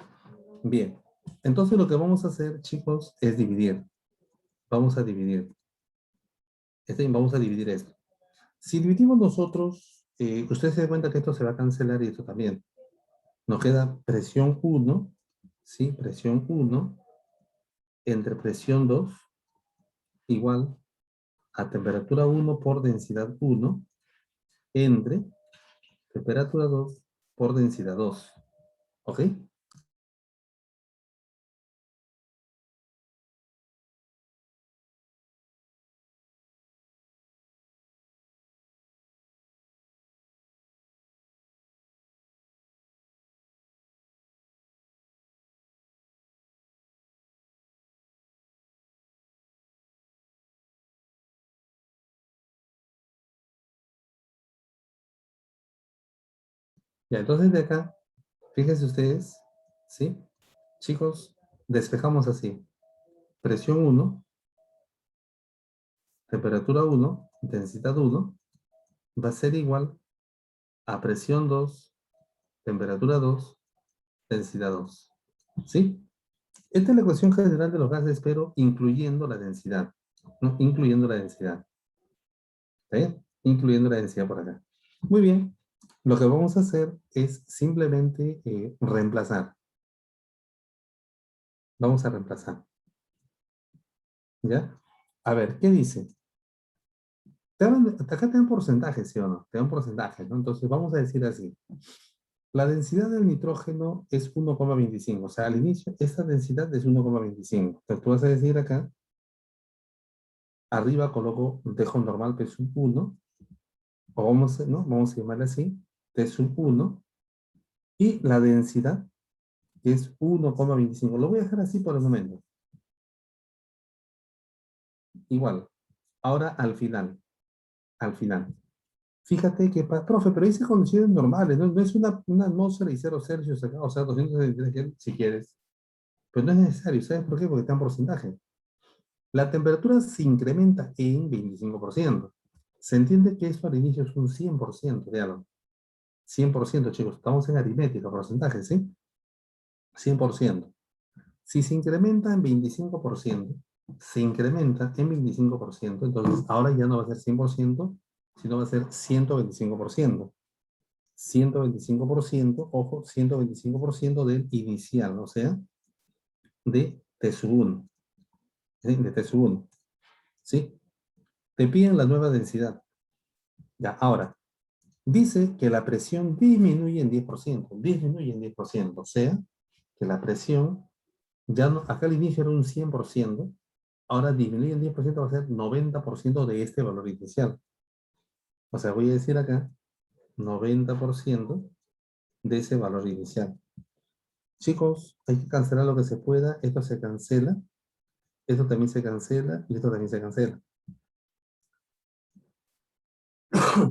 Speaker 1: Bien. Entonces lo que vamos a hacer, chicos, es dividir. Vamos a dividir. Vamos a dividir esto. Si dividimos nosotros, usted se da cuenta que esto se va a cancelar y esto también. Nos queda presión 1, ¿sí? Presión 1 entre presión 2 igual a temperatura 1 por densidad 1 entre temperatura 2 por densidad 2. ¿Ok? Ya, entonces de acá, fíjense ustedes, ¿sí? Chicos, despejamos así. Presión 1, temperatura 1, densidad 1, va a ser igual a presión 2, temperatura 2, densidad 2. ¿Sí? Esta es la ecuación general de los gases, pero incluyendo la densidad. ¿No? Incluyendo la densidad. ¿Está bien? Incluyendo la densidad por acá. Muy bien. Lo que vamos a hacer es simplemente reemplazar. Vamos a reemplazar. ¿Ya? A ver, ¿qué dice? Acá te dan porcentajes, ¿sí o no? Te dan porcentajes, ¿no? Entonces vamos a decir así. La densidad del nitrógeno es 1,25. O sea, al inicio, esta densidad es 1,25. Entonces tú vas a decir acá, arriba coloco, dejo normal P sub 1, o vamos, ¿no? Vamos a llamarle así, T sub 1, y la densidad es 1,25. Lo voy a dejar así por el momento. Igual. Ahora al final. Fíjate que, profe, pero dice condiciones normales, no, no es una atmósfera y 0 Celsius acá, o sea, 263 Kelvin, si quieres. Pues no es necesario, ¿sabes por qué? Porque está en porcentaje. La temperatura se incrementa en 25%. Se entiende que esto al inicio es un 100% de algo. 100%, chicos, estamos en aritmética, porcentaje, ¿sí? 100%. Si se incrementa en 25%, se incrementa en 25%, entonces ahora ya no va a ser 100%, sino va a ser 125%. 125%, ojo, 125% del inicial, o sea, de T sub 1. ¿Sí? De T sub 1. ¿Sí? Te piden la nueva densidad. Ya, ahora, dice que la presión disminuye en 10%, disminuye en 10%, o sea, que la presión, ya no, acá al inicio era un 100%, ahora disminuye en 10%, va a ser 90% de este valor inicial. O sea, voy a decir acá, 90% de ese valor inicial. Chicos, hay que cancelar lo que se pueda, esto se cancela, esto también se cancela y esto también se cancela.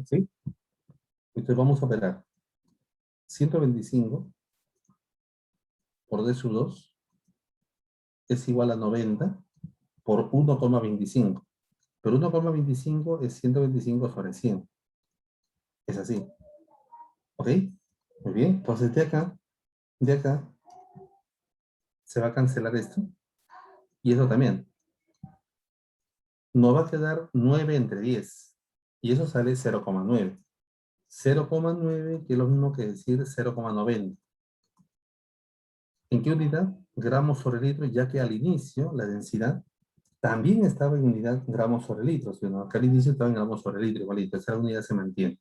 Speaker 1: ¿Sí? Entonces vamos a operar 125 por D sub 2 es igual a 90 por 1,25. Pero 1,25 es 125 sobre 100. Es así. ¿Ok? Muy bien. Entonces de acá, se va a cancelar esto. Y eso también. Nos va a quedar 9 entre 10. Y eso sale 0,9. 0,9, que es lo mismo que decir 0,90. ¿En qué unidad? Gramos sobre litro, ya que al inicio la densidad también estaba en unidad gramos sobre litro. ¿Sí? ¿No? Acá al inicio estaba en gramos sobre litro, igualito. Esa unidad se mantiene.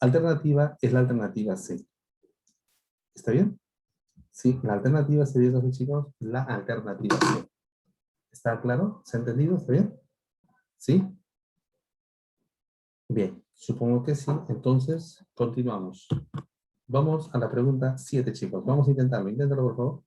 Speaker 1: Alternativa es la alternativa C. ¿Está bien? Sí, la alternativa sería entonces, chicos, la alternativa C. ¿Está claro? ¿Se ha entendido? ¿Está bien? ¿Sí? Bien, supongo que sí. Entonces, continuamos. Vamos a la pregunta 7, chicos. Vamos a intentarlo. Inténtalo, por favor.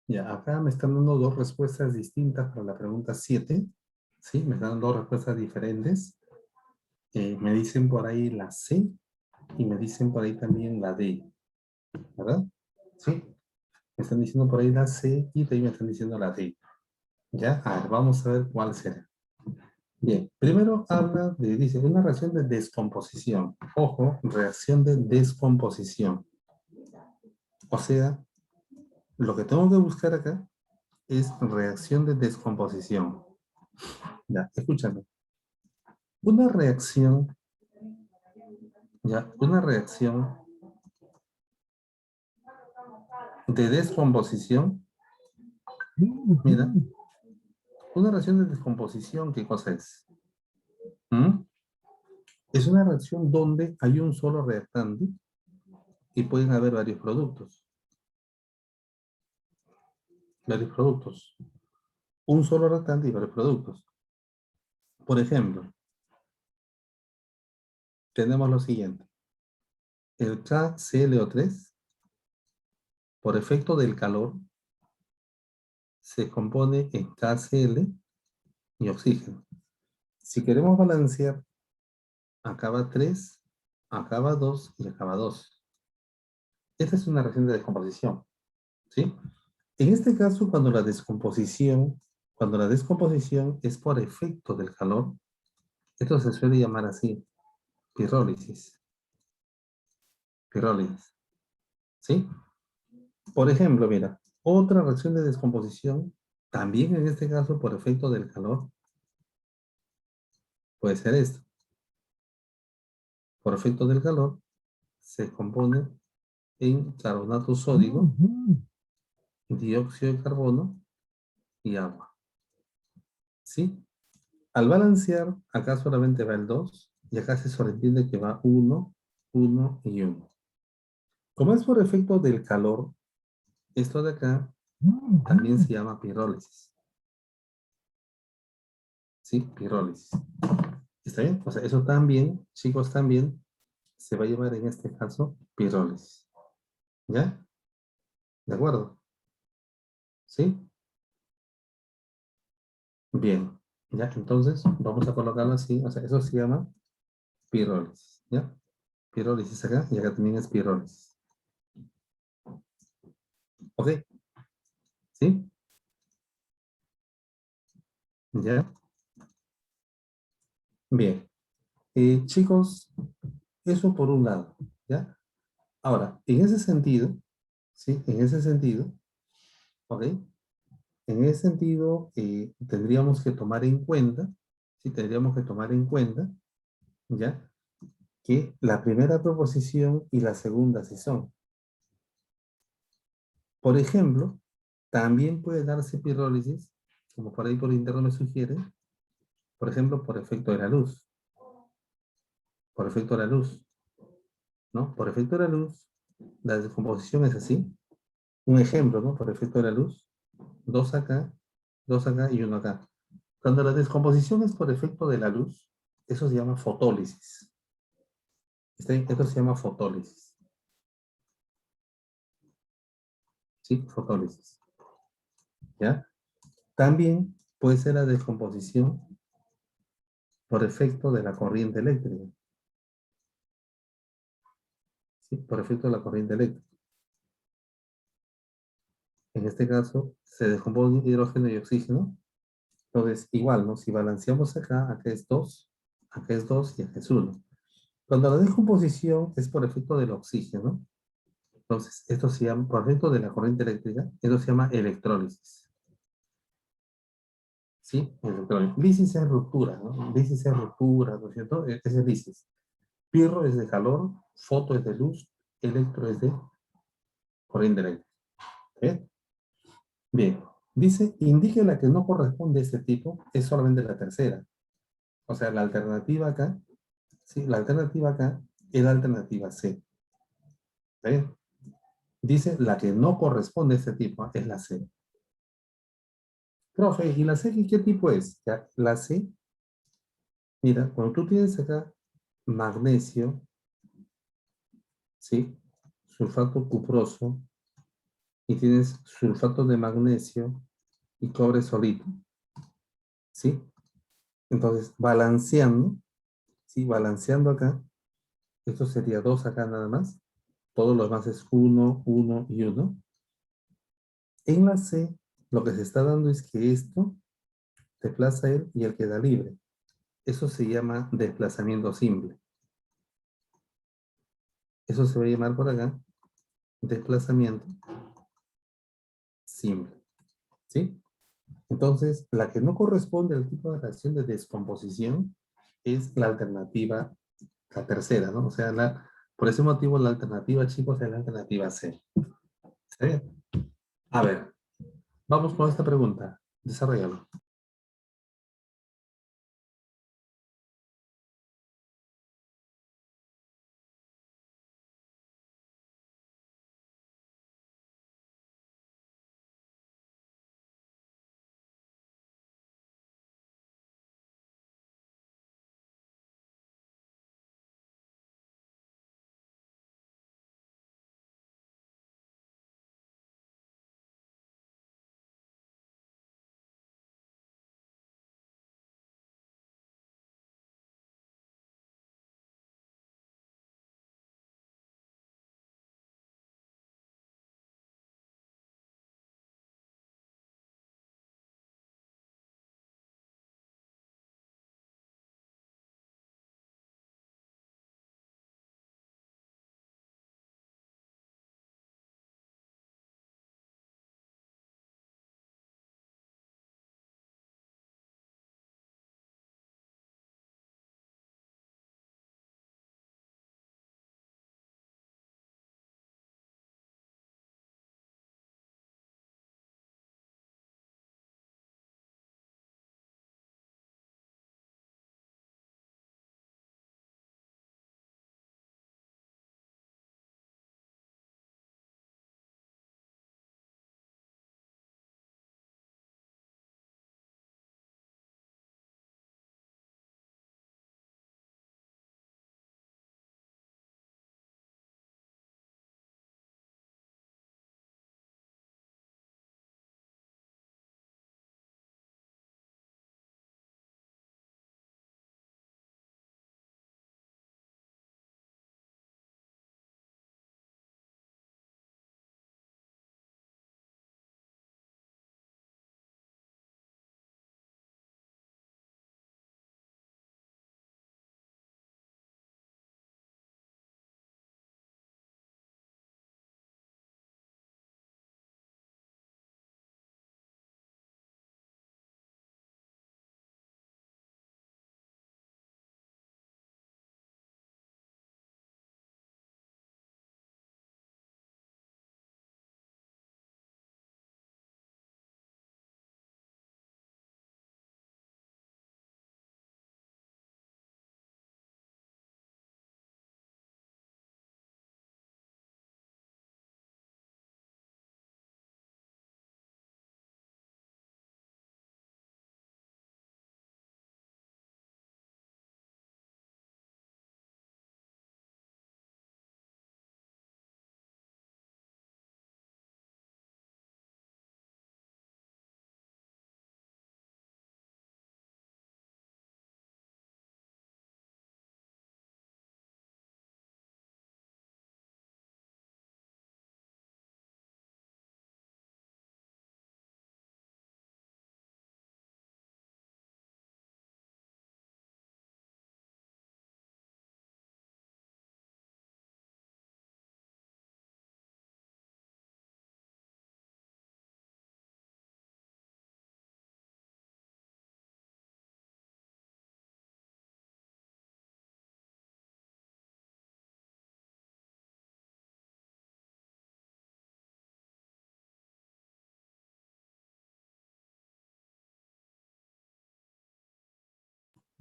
Speaker 1: Ya, acá me están dando dos respuestas distintas para la pregunta 7. ¿Sí? Me están dando dos respuestas diferentes. Me dicen por ahí la C y me dicen por ahí también la D. ¿Verdad? ¿Sí? Me están diciendo por ahí la C y también me están diciendo la D. ¿Ya? A ver, vamos a ver cuál será. Bien, primero habla de, dice, una reacción de descomposición. Ojo, reacción de descomposición. O sea, lo que tengo que buscar acá es reacción de descomposición. Ya, escúchame. Una reacción, ya, una reacción de descomposición, mira, una reacción de descomposición, ¿qué cosa es? ¿Mm? Es una reacción donde hay un solo reactante y pueden haber varios productos. Varios productos. Un solo reactante y varios productos. Por ejemplo, tenemos lo siguiente. El KClO3, por efecto del calor, se compone en KCl y oxígeno. Si queremos balancear, acaba 3, acaba 2 y acaba 2. Esta es una reacción de descomposición, ¿sí? En este caso, cuando la descomposición es por efecto del calor, esto se suele llamar así, pirólisis. Pirólisis, ¿sí? Por ejemplo, mira, otra reacción de descomposición, también en este caso por efecto del calor, puede ser esto. Por efecto del calor, se compone en carbonato sódico, dióxido de carbono y agua. ¿Sí? Al balancear, acá solamente va el 2 y acá se sobreentiende que va 1, 1 y 1. Como es por efecto del calor, esto de acá también se llama pirólisis. ¿Sí? Pirólisis. ¿Está bien? O sea, eso también, chicos, también se va a llamar en este caso pirólisis. ¿Ya? ¿De acuerdo? ¿Sí? Bien. ¿Ya? Entonces, vamos a colocarlo así. O sea, eso se llama pirólisis. ¿Ya? Pirólisis acá y acá también es pirólisis. ¿Ok? ¿Sí? ¿Ya? Bien. Chicos, eso por un lado. ¿Ya? Ahora, en ese sentido, ¿sí? En ese sentido, ¿ok? En ese sentido, tendríamos que tomar en cuenta, ¿sí? Tendríamos que tomar en cuenta, ¿ya? Que la primera proposición y la segunda sí son. Por ejemplo, también puede darse pirólisis, como por ahí por interno me sugiere, por ejemplo, por efecto de la luz. Por efecto de la luz, ¿no? Por efecto de la luz, la descomposición es así. Un ejemplo, ¿no? Por efecto de la luz, dos acá y uno acá. Cuando la descomposición es por efecto de la luz, eso se llama fotólisis. Esto se llama fotólisis. ¿Sí? Fotólisis. ¿Ya? También puede ser la descomposición por efecto de la corriente eléctrica. ¿Sí? Por efecto de la corriente eléctrica. En este caso, se descompone hidrógeno y oxígeno. Entonces, igual, ¿no? Si balanceamos acá, acá es 2 y acá es 1. Cuando la descomposición es por efecto del oxígeno, entonces esto se llama, por efecto de la corriente eléctrica, esto se llama electrólisis. ¿Sí? Electrólisis. Lisis es ruptura, ¿no? Lisis es ruptura, ¿no es cierto? Ese es lisis. Pirro es de calor, foto es de luz, electro es de corriente eléctrica. ¿Bien? Bien. Dice, indique la que no corresponde a este tipo, es solamente la tercera. O sea, la alternativa acá, sí, la alternativa acá es la alternativa C. ¿Está bien? Dice, la que no corresponde a este tipo es la C. Profe, ¿y la C qué tipo es? Ya, la C, mira, cuando tú tienes acá magnesio, ¿sí? Sulfato cuproso, y tienes sulfato de magnesio y cobre solito, ¿sí? Entonces, balanceando, ¿sí? Balanceando acá, esto sería 2 acá nada más. Todo lo demás es 1, 1 y 1. En la C, lo que se está dando es que esto desplaza él y él queda libre. Eso se llama desplazamiento simple. Eso se va a llamar por acá desplazamiento simple, ¿sí? Entonces, la que no corresponde al tipo de reacción de descomposición es la alternativa, la tercera, ¿no? O sea, por ese motivo la alternativa, chicos, es la alternativa C. ¿Está bien? A ver, vamos con esta pregunta. Desarrollalo.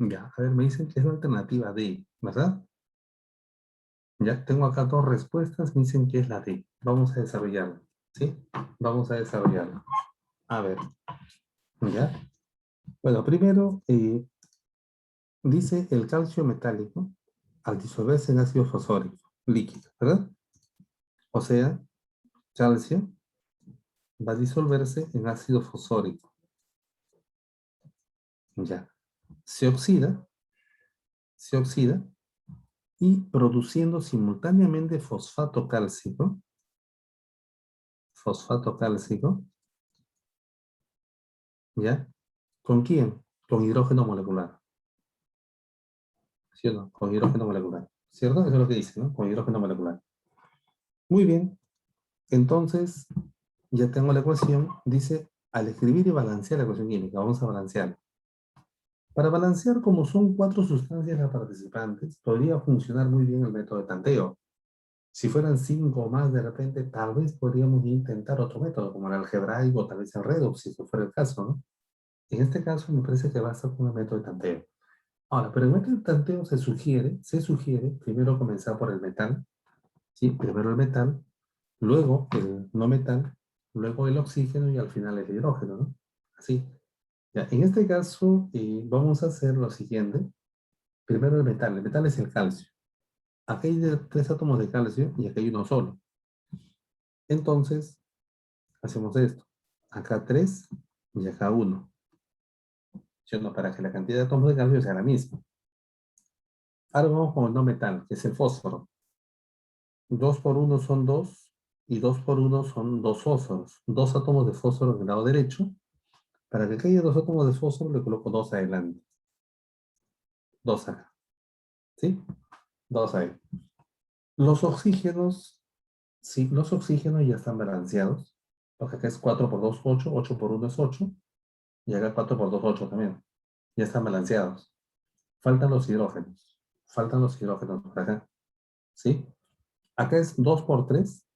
Speaker 1: Ya, a ver, me dicen que es la alternativa D, ¿verdad? Ya tengo acá 2 respuestas, me dicen que es la D. Vamos a desarrollarla, ¿sí? Vamos a desarrollarla. A ver, ¿ya? Bueno, primero, dice el calcio metálico al disolverse en ácido fosfórico líquido, ¿verdad? O sea, calcio va a disolverse en ácido fosfórico. Ya. Se oxida y produciendo simultáneamente fosfato cálcico, ¿ya? ¿Con quién? Con hidrógeno molecular. ¿Sí o no? Con hidrógeno molecular. ¿Cierto? Eso es lo que dice, ¿no? Con hidrógeno molecular. Muy bien. Entonces, ya tengo la ecuación. Dice, al escribir y balancear la ecuación química, vamos a balancear. Para balancear, como son 4 sustancias las participantes, podría funcionar muy bien el método de tanteo. Si fueran 5 o más, de repente, tal vez podríamos intentar otro método, como el algebraico o tal vez el redox, si eso fuera el caso, ¿no? En este caso, me parece que basta con el método de tanteo. Ahora, pero el método de tanteo se sugiere primero comenzar por el metal, ¿sí? Primero el metal, luego el no metal, luego el oxígeno y al final el hidrógeno, ¿no? Así. Ya, en este caso, vamos a hacer lo siguiente. Primero el metal es el calcio. Aquí hay 3 átomos de calcio y aquí hay uno solo. Entonces, hacemos esto. Acá 3 y acá 1. ¿Sí o no? Para que la cantidad de átomos de calcio sea la misma. Ahora vamos con el no metal, que es el fósforo. 2 por 1 son 2 y 2 por 1 son 2 fósforos. 2 átomos de fósforo en el lado derecho. Para que haya 2 átomos de fósforo le coloco 2 adelante. 2 acá. ¿Sí? 2 ahí. Los oxígenos, sí, los oxígenos ya están balanceados. Porque acá es 4 por 2, 8. 8 por 1 es 8. Y acá 4 por 2, 8 también. Ya están balanceados. Faltan los hidrógenos. Faltan los hidrógenos por acá. ¿Sí? Acá es 2 por 3,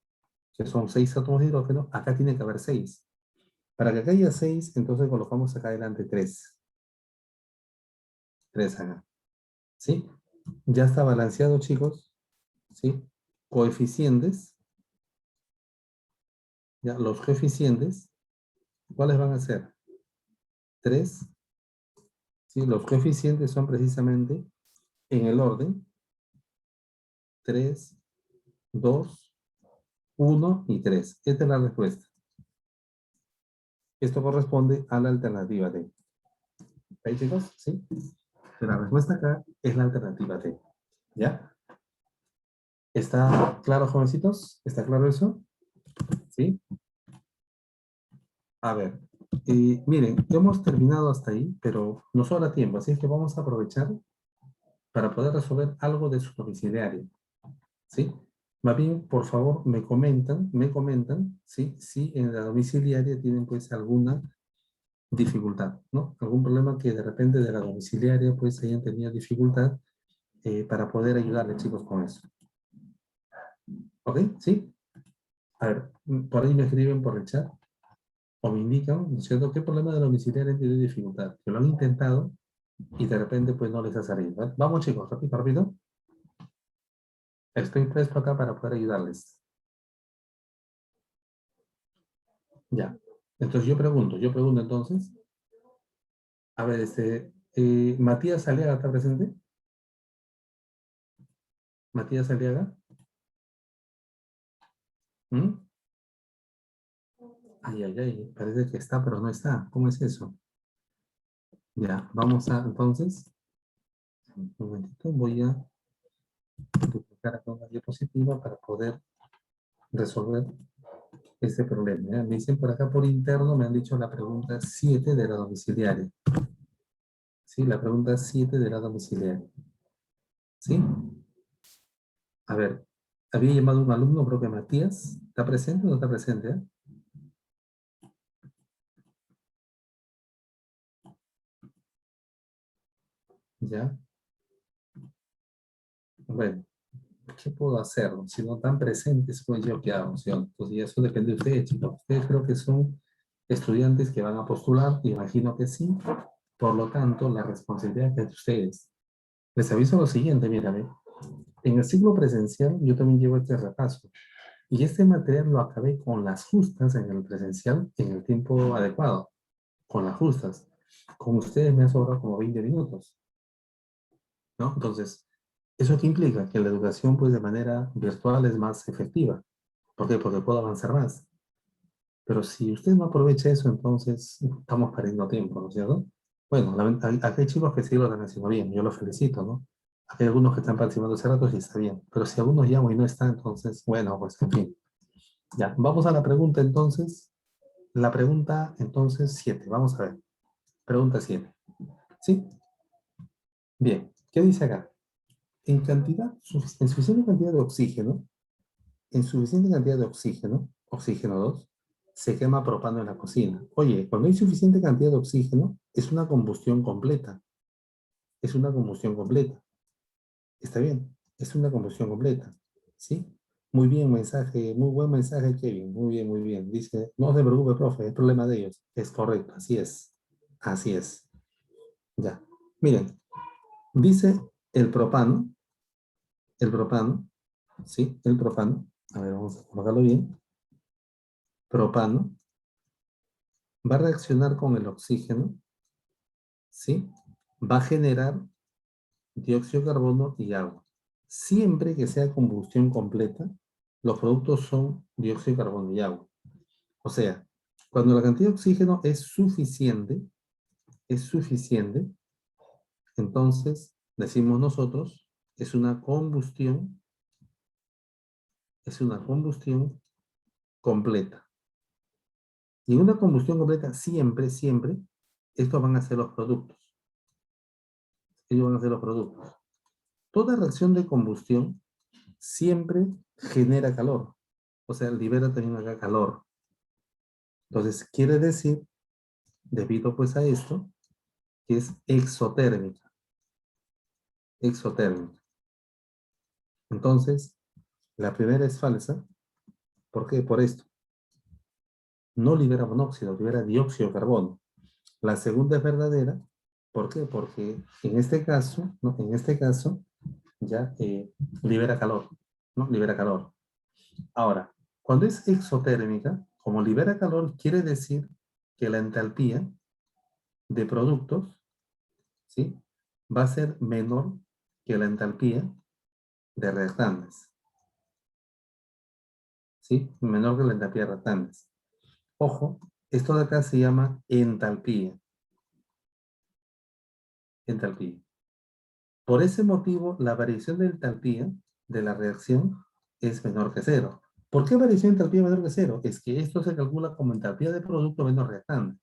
Speaker 1: que son 6 átomos de hidrógeno. Acá tiene que haber 6. Para que acá haya 6, entonces colocamos acá adelante 3. 3 acá. ¿Sí? Ya está balanceado, chicos. ¿Sí? Coeficientes. Ya, los coeficientes, ¿cuáles van a ser? 3. ¿Sí? Los coeficientes son precisamente en el orden 3, 2, 1 y 3. Esta es la respuesta. Esto corresponde a la alternativa D. ¿Ahí, chicos? ¿Sí? La respuesta acá es la alternativa D. ¿Ya? ¿Está claro, jovencitos? ¿Está claro eso? ¿Sí? A ver, miren, hemos terminado hasta ahí, pero nos sobra tiempo, así es que vamos a aprovechar para poder resolver algo de su domiciliario, ¿sí? Más bien, por favor, me comentan, ¿sí? Si en la domiciliaria tienen pues alguna dificultad, ¿no? Algún problema que de repente de la domiciliaria pues hayan tenido dificultad para poder ayudarles, chicos, con eso. ¿Ok? ¿Sí? A ver, por ahí me escriben por el chat o me indican, ¿no es cierto?, qué problema de la domiciliaria tiene dificultad, que lo han intentado y de repente pues no les ha salido. ¿Vale? Vamos, chicos, rápido, rápido. Estoy presto acá para poder ayudarles. Ya. Entonces yo pregunto entonces, a ver, Matías Aliaga, ¿está presente? Matías Aliaga. ¿Mm? Ay, ay, ay, parece que está, pero no está. ¿Cómo es eso? Ya, vamos a, entonces, un momentito, voy a duplicar acá una diapositiva para poder resolver este problema. ¿Ya? Me dicen por acá por interno, me han dicho la pregunta 7 de la domiciliaria. Sí, la pregunta 7 de la domiciliaria. ¿Sí? A ver, había llamado un alumno, creo que Matías. ¿Está presente o no está presente? Ya. Bueno, ¿qué puedo hacer? Si no están presentes, pues yo qué hago, ¿sí? Entonces, eso depende de ustedes, chicos. Ustedes creo que son estudiantes que van a postular, imagino que sí. Por lo tanto, la responsabilidad es de ustedes. Les aviso lo siguiente, mira, ve. En el ciclo presencial, yo también llevo este repaso. Y este material lo acabé con las justas en el presencial en el tiempo adecuado. Con las justas. Con ustedes me ha sobrado como 20 minutos, ¿no? Entonces, ¿eso qué implica? Que la educación, pues, de manera virtual es más efectiva. ¿Por qué? Porque puedo avanzar más. Pero si usted no aprovecha eso, entonces estamos perdiendo tiempo, ¿no es cierto? Bueno, aquí hay chicos que sí lo están haciendo bien, yo los felicito, ¿no? Aquí hay algunos que están participando hace rato y está bien. Pero si algunos llamo y no están, entonces, bueno, pues en fin. Ya, vamos a la pregunta entonces. La pregunta entonces 7. Vamos a ver. Pregunta 7. ¿Sí? Bien. ¿Qué dice acá? En suficiente cantidad de oxígeno, en suficiente cantidad de oxígeno, oxígeno 2, se quema propano en la cocina. Oye, cuando hay suficiente cantidad de oxígeno, es una combustión completa. Es una combustión completa. Está bien, es una combustión completa. ¿Sí? Muy bien, mensaje, muy buen mensaje, Kevin. Muy bien, muy bien. Dice, no se preocupe, profe, es problema de ellos. Es correcto, así es. Así es. Ya. Miren, dice el propano, ¿sí? El propano. A ver, vamos a colocarlo bien. Propano va a reaccionar con el oxígeno, ¿sí? Va a generar dióxido de carbono y agua. Siempre que sea combustión completa, los productos son dióxido de carbono y agua. O sea, cuando la cantidad de oxígeno es suficiente, entonces decimos nosotros, es una combustión completa. Y en una combustión completa, siempre, siempre, estos van a ser los productos. Ellos van a ser los productos. Toda reacción de combustión siempre genera calor. O sea, libera también acá calor. Entonces, quiere decir, debido pues a esto, que es exotérmica. Exotérmica. Entonces, la primera es falsa. ¿Por qué? Por esto. No libera monóxido, libera dióxido de carbono. La segunda es verdadera. ¿Por qué? Porque en este caso, ¿no? En este caso, ya libera calor, ¿no? Libera calor. Ahora, cuando es exotérmica, como libera calor, quiere decir que la entalpía de productos, ¿sí? Va a ser menor que la entalpía de reactantes, ¿sí? Menor que la entalpía de reactantes. Ojo, esto de acá se llama entalpía. Entalpía. Por ese motivo, la variación de entalpía de la reacción es menor que cero. ¿Por qué variación de entalpía menor que cero? Es que esto se calcula como entalpía de producto menos reactante.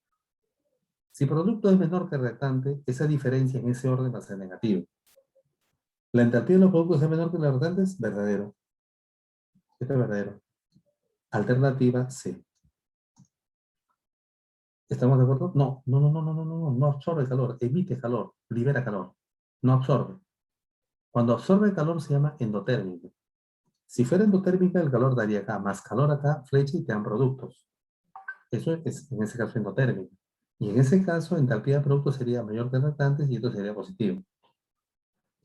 Speaker 1: Si producto es menor que reactante, esa diferencia en ese orden va a ser negativa. La entalpía de los productos es menor que los reactantes, verdadero. Esto es verdadero. Alternativa C. ¿Estamos de acuerdo? No, no, no, no, no, no, no, no absorbe calor, emite calor, libera calor, no absorbe. Cuando absorbe calor se llama endotérmico. Si fuera endotérmica, el calor daría acá, más calor acá, flecha y te dan productos. Eso es en ese caso endotérmico. Y en ese caso, entalpía de productos sería mayor que reactantes y esto sería positivo.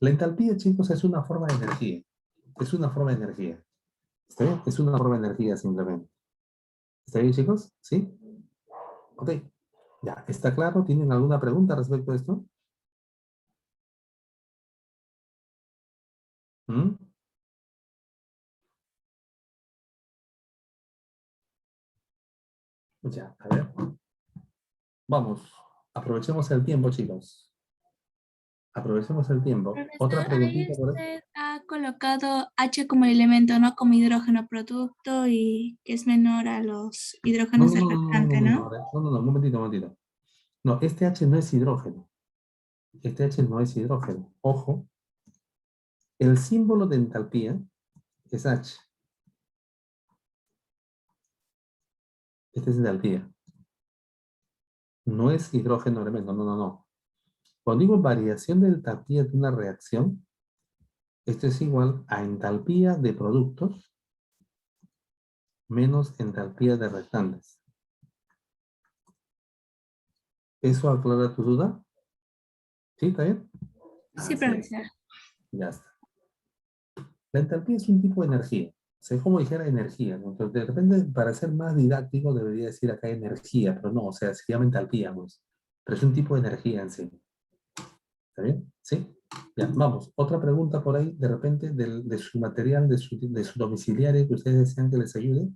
Speaker 1: La entalpía, chicos, es una forma de energía. Es una forma de energía. ¿Está bien? Es una forma de energía simplemente. ¿Está bien, chicos? ¿Sí? Ok. Ya, ¿está claro? ¿Tienen alguna pregunta respecto a esto? ¿Mm? Ya, a ver. Vamos. Aprovechemos el tiempo, chicos. Aprovechemos el tiempo. Otra
Speaker 3: Profesor, ahí
Speaker 1: preguntita por ahí.
Speaker 3: usted ha colocado H como elemento, ¿no? Como hidrógeno producto y que es menor a los
Speaker 1: No,
Speaker 3: hidrógenos
Speaker 1: no,
Speaker 3: del
Speaker 1: no, no, no, no,
Speaker 3: reactante,
Speaker 1: no, no,
Speaker 3: ¿no?
Speaker 1: a ver. No, no, no, un momentito, un momentito. No, este H no es hidrógeno. Este H no es hidrógeno. Ojo, el símbolo de entalpía es H. Este es entalpía. No es hidrógeno elemento, no, no, no. Cuando digo variación de entalpía de una reacción, esto es igual a entalpía de productos menos entalpía de reactantes. ¿Eso aclara tu duda? ¿Sí? ¿Está bien?
Speaker 3: Sí,
Speaker 1: Así es.
Speaker 3: profesor.
Speaker 1: Ya está. La entalpía es un tipo de energía. O sea, es como dijera energía, ¿no? Entonces, de repente, para ser más didáctico, debería decir acá energía, pero no, o sea, se llama entalpía, pues. Pero es un tipo de energía en sí. ¿Está bien? ¿Sí? Ya, vamos. Otra pregunta por ahí, de repente, de su material, de su domiciliario que ustedes desean que les ayude.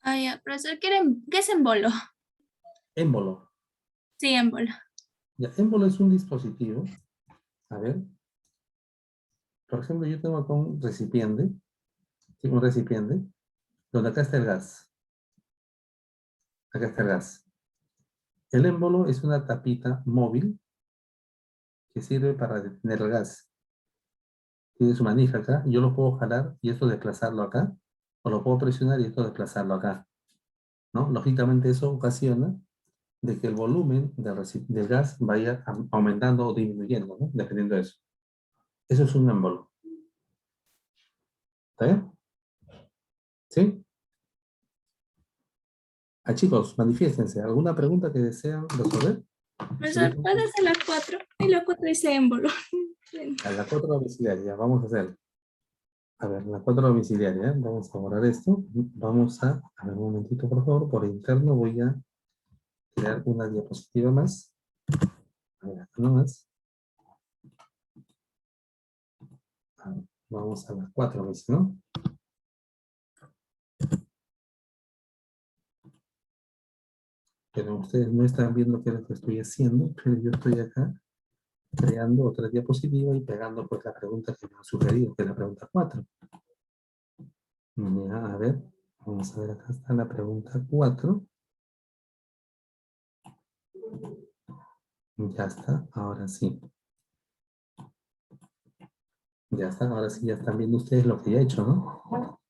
Speaker 3: Ah, ya, profesor, ¿qué es émbolo?
Speaker 1: Émbolo.
Speaker 3: Sí, émbolo.
Speaker 1: Ya, émbolo es un dispositivo. A ver. Por ejemplo, yo tengo acá un recipiente. ¿Sí? Un recipiente. Donde acá está el gas. Acá está el gas. El émbolo es una tapita móvil que sirve para detener el gas. Tiene su manija acá. Yo lo puedo jalar y esto desplazarlo acá. O lo puedo presionar y esto desplazarlo acá. ¿No? Lógicamente eso ocasiona de que el volumen del gas vaya aumentando o disminuyendo, ¿no? Dependiendo de eso. Eso es un émbolo. ¿Está bien? ¿Sí? Ah, chicos, manifiéstense. ¿Alguna pregunta que desean resolver?
Speaker 3: Profesor, ¿puede hacer las 4? Y las 4 dice émbolo.
Speaker 1: A la 4 domiciliaria, vamos a hacer. A ver, la 4 domiciliaria, vamos a borrar esto. Vamos a ver un momentito, por favor, por interno voy a crear una diapositiva más. A ver, acá nomás. A ver, vamos a la 4, me dice, ¿no? Pero ustedes no están viendo qué es lo que estoy haciendo, pero yo estoy acá creando otra diapositiva y pegando pues la pregunta que me han sugerido, que es la pregunta 4. Mira, a ver, vamos a ver, acá está la pregunta 4. Ya está, ahora sí. Ya está, ahora sí, ya están viendo ustedes lo que ya he hecho, ¿no?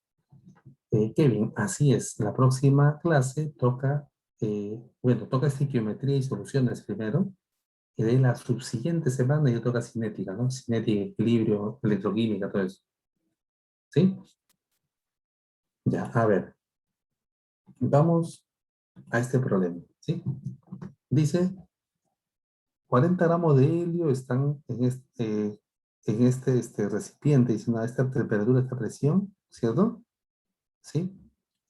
Speaker 1: Kevin, así es, la próxima clase toca, toca estequiometría y soluciones primero, y de ahí la subsiguiente semana ya toca cinética, ¿no? Cinética, equilibrio, electroquímica, todo eso. ¿Sí? Ya, a ver, vamos a este problema, ¿sí? Dice, 40 gramos de helio están en este recipiente, dice, a esta temperatura, esta presión, ¿cierto? ¿Sí?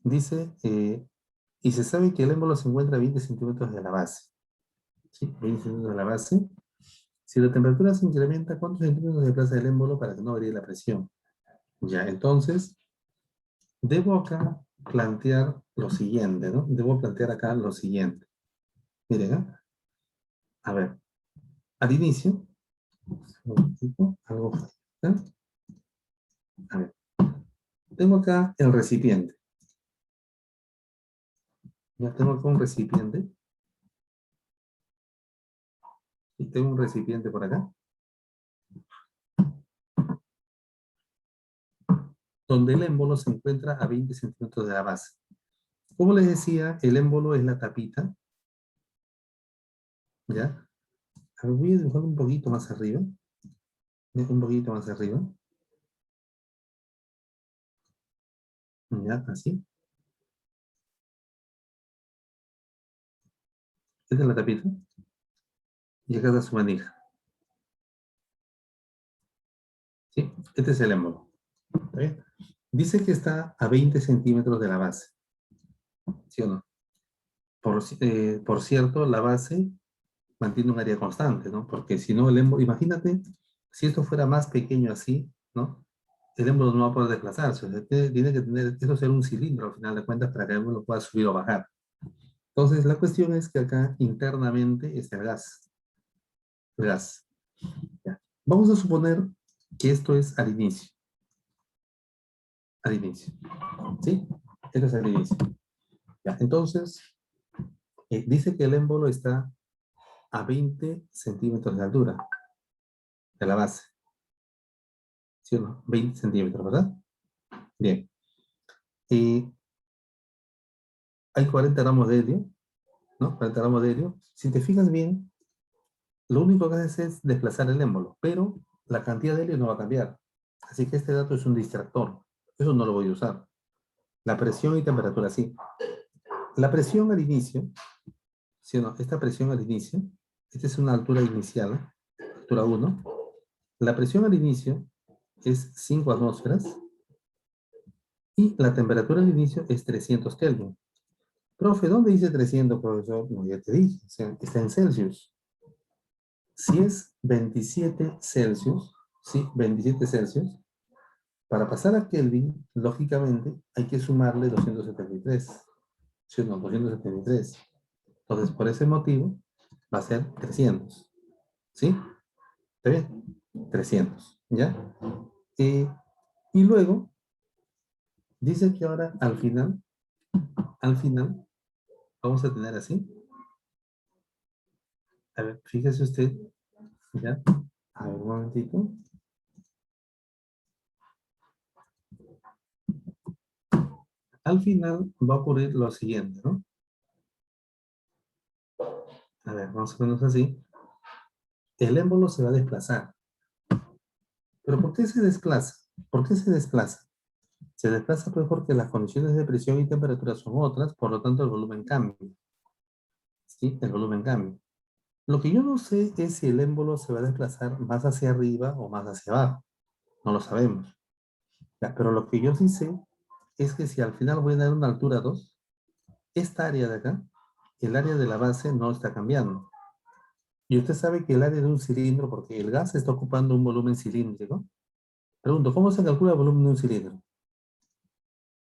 Speaker 1: Dice, y se sabe que el émbolo se encuentra a 20 centímetros de la base. ¿Sí? 20 centímetros de la base. Si la temperatura se incrementa, ¿cuántos centímetros desplaza el émbolo para que no varíe la presión? Ya, entonces, debo acá plantear lo siguiente, ¿no? Debo plantear acá lo siguiente. Miren, a ver, al inicio, algo falla, a ver, tengo acá el recipiente. Ya tengo acá un recipiente. Y tengo un recipiente por acá. Donde el émbolo se encuentra a 20 centímetros de la base. Como les decía, el émbolo es la tapita. ¿Ya? A ver, voy a dibujar un poquito más arriba. Un poquito más arriba. ¿Ya? Así. Esta es la tapita. Y acá está su manija. ¿Sí? Este es el émbolo. ¿Está bien? Dice que está a 20 centímetros de la base. ¿Sí o no? Por cierto, la base mantiene un área constante, ¿no? Porque si no, el émbolo, imagínate, si esto fuera más pequeño así, ¿no? El émbolo no va a poder desplazarse. O sea, tiene que tener, eso ser un cilindro al final de cuentas para que el émbolo pueda subir o bajar. Entonces, la cuestión es que acá internamente está el gas. El gas. Ya. Vamos a suponer que esto es al inicio. Al inicio. ¿Sí? Esto es al inicio. Ya. Entonces, dice que el émbolo está a 20 centímetros de altura de la base. ¿Sí o no? 20 centímetros, ¿verdad? Bien. Hay 40 gramos de helio, ¿no? 40 gramos de helio. Si te fijas bien, lo único que haces es desplazar el émbolo, pero la cantidad de helio no va a cambiar. Así que este dato es un distractor. Eso no lo voy a usar. La presión y temperatura sí. La presión al inicio, ¿sí o no? Esta presión al inicio, esta es una altura inicial, altura 1. La presión al inicio es 5 atmósferas y la temperatura al inicio es 300 Kelvin. Profe, ¿dónde dice 300, profesor? No, ya te dije, o sea, está en Celsius. Si es 27 Celsius, sí, 27 Celsius, para pasar a Kelvin, lógicamente, hay que sumarle 273. ¿Sí o no? 273. Entonces, por ese motivo, va a ser 300. ¿Sí? ¿Está bien? 300. ¿Ya? Y luego, dice que ahora, al final, vamos a tener así. A ver, fíjese usted. ¿Ya? A ver, un momentito. Al final va a ocurrir lo siguiente, ¿no? A ver, vamos a ponernos así. El émbolo se va a desplazar. ¿Pero por qué se desplaza? ¿Por qué se desplaza? Se desplaza pues porque las condiciones de presión y temperatura son otras, por lo tanto el volumen cambia. ¿Sí? El volumen cambia. Lo que yo no sé es si el émbolo se va a desplazar más hacia arriba o más hacia abajo. No lo sabemos. Ya, pero lo que yo sí sé es que si al final voy a dar una altura 2, esta área de acá, el área de la base no está cambiando. Y usted sabe que el área de un cilindro, porque el gas está ocupando un volumen cilíndrico. Pregunto, ¿cómo se calcula el volumen de un cilindro?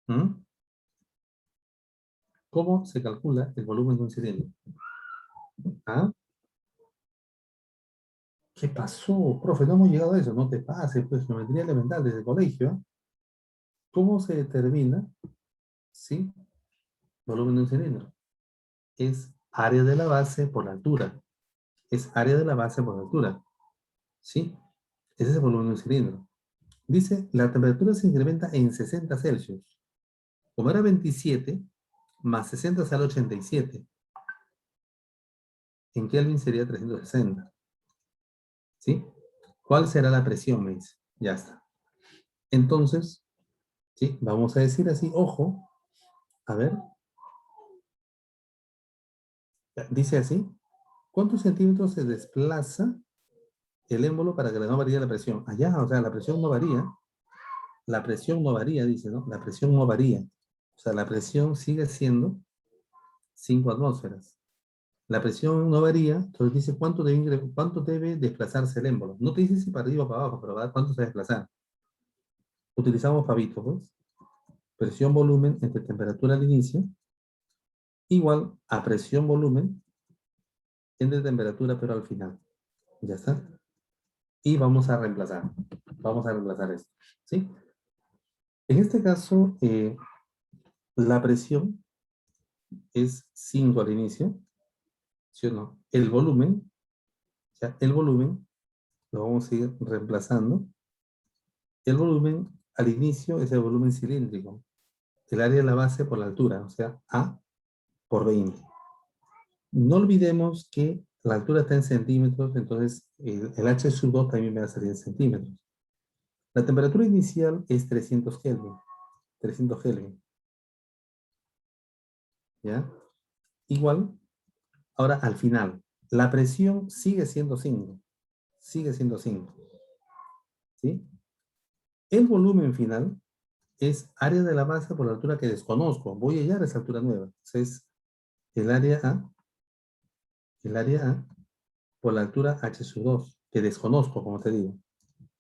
Speaker 1: ¿Mm? ¿Cómo se calcula el volumen de un cilindro? ¿Ah? ¿Qué pasó? Profe, no hemos llegado a eso. No te pases, pues, geometría elemental desde el colegio. ¿Eh? ¿Cómo se determina, sí, volumen de un cilindro? Es área de la base por la altura. Es área de la base por la altura. ¿Sí? Ese es el volumen de un cilindro. Dice, la temperatura se incrementa en 60 Celsius. Como era 27, más 60 sale 87. En Kelvin sería 360. ¿Sí? ¿Cuál será la presión? Me dice. Ya está. Entonces, ¿sí? Vamos a decir así, ojo, a ver, dice así, ¿cuántos centímetros se desplaza el émbolo para que no varíe la presión? Allá, o sea, la presión no varía. La presión no varía, dice, ¿no? La presión no varía. O sea, la presión sigue siendo 5 atmósferas. La presión no varía, entonces dice cuánto debe desplazarse el émbolo. No te dice si para arriba o para abajo, pero va a dar cuánto se va a desplazar. Utilizamos Pareto, pues. Presión volumen entre temperatura al inicio igual a presión volumen entre temperatura pero al final. Ya está. Y vamos a reemplazar. Vamos a reemplazar esto. ¿Sí? En este caso, la presión es 5 al inicio. ¿Sí o no? El volumen, ya, el volumen lo vamos a ir reemplazando. El volumen al inicio es el volumen cilíndrico. El área de la base por la altura, o sea, A por 20. No olvidemos que la altura está en centímetros, entonces el H sub 2 también va a salir en centímetros. La temperatura inicial es 300 Kelvin. 300 Kelvin. ¿Ya? Igual, ahora al final, la presión sigue siendo 5. Sigue siendo 5. ¿Sí? El volumen final es área de la base por la altura que desconozco. Voy a hallar esa altura nueva. Entonces, el área A por la altura H sub 2, que desconozco, como te digo,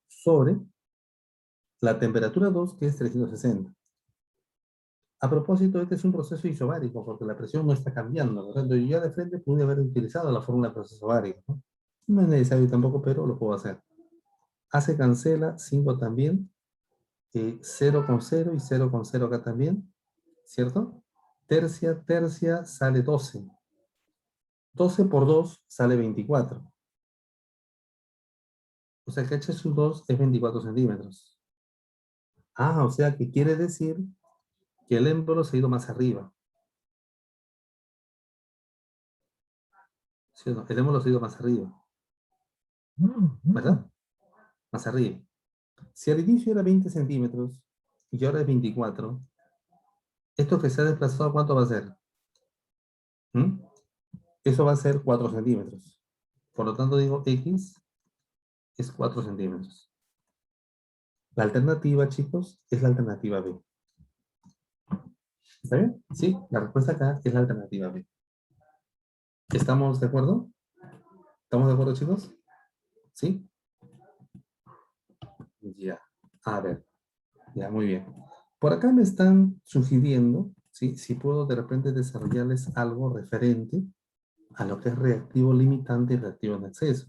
Speaker 1: sobre la temperatura 2, que es 360. A propósito, este es un proceso isobárico, porque la presión no está cambiando, ¿verdad? Yo ya de frente pude haber utilizado la fórmula de proceso bárico, ¿no? No es necesario tampoco, pero lo puedo hacer. A se cancela, 5 también, 0 con 0 y 0 con 0 acá también, ¿cierto? Tercia sale 12. 12 por 2 sale 24. O sea que H sub 2 es 24 centímetros. Ah, o sea que quiere decir que el émbolo se ha ido más arriba. ¿Sí o no? El émbolo se ha ido más arriba. ¿Verdad? Más arriba. Si al inicio era 20 centímetros y ahora es 24, esto que se ha desplazado, ¿cuánto va a ser? ¿Mm? Eso va a ser 4 centímetros. Por lo tanto, digo X es 4 centímetros. La alternativa, chicos, es la alternativa B. ¿Está bien? Sí, la respuesta acá es la alternativa B. ¿Estamos de acuerdo? ¿Estamos de acuerdo, chicos? ¿Sí? Ya. A ver. Ya, muy bien. Por acá me están sugiriendo ¿sí? Si puedo de repente desarrollarles algo referente a lo que es reactivo limitante y reactivo en exceso.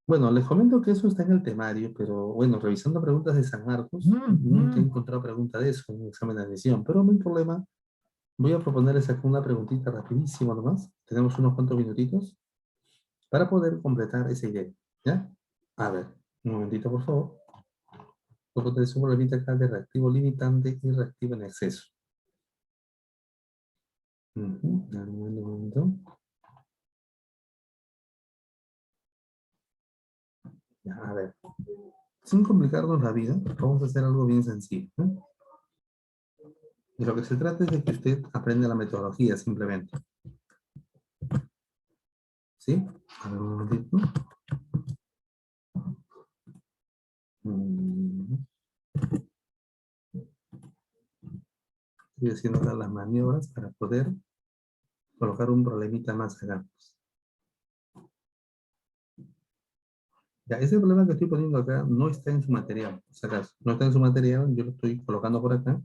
Speaker 1: Bueno, les comento que eso está en el temario, pero bueno, revisando preguntas de San Marcos, nunca he encontrado pregunta de eso en un examen de admisión, pero no hay problema. Voy a proponerles acá una preguntita rapidísimo nomás. Tenemos unos cuantos minutitos para poder completar esa idea, ¿ya? A ver, un momentito, por favor. Voy a ponerles un problemita acá de reactivo limitante y reactivo en exceso. Dame un momento. Ya, a ver. Sin complicarnos la vida, vamos a hacer algo bien sencillo, ¿no? De lo que se trata es de que usted aprenda la metodología simplemente. ¿Sí? A ver, un momentito. Estoy haciendo acá las maniobras para poder colocar un problemita más acá. Ya, ese problema que estoy poniendo acá no está en su material, si acaso. No está en su material, yo lo estoy colocando por acá.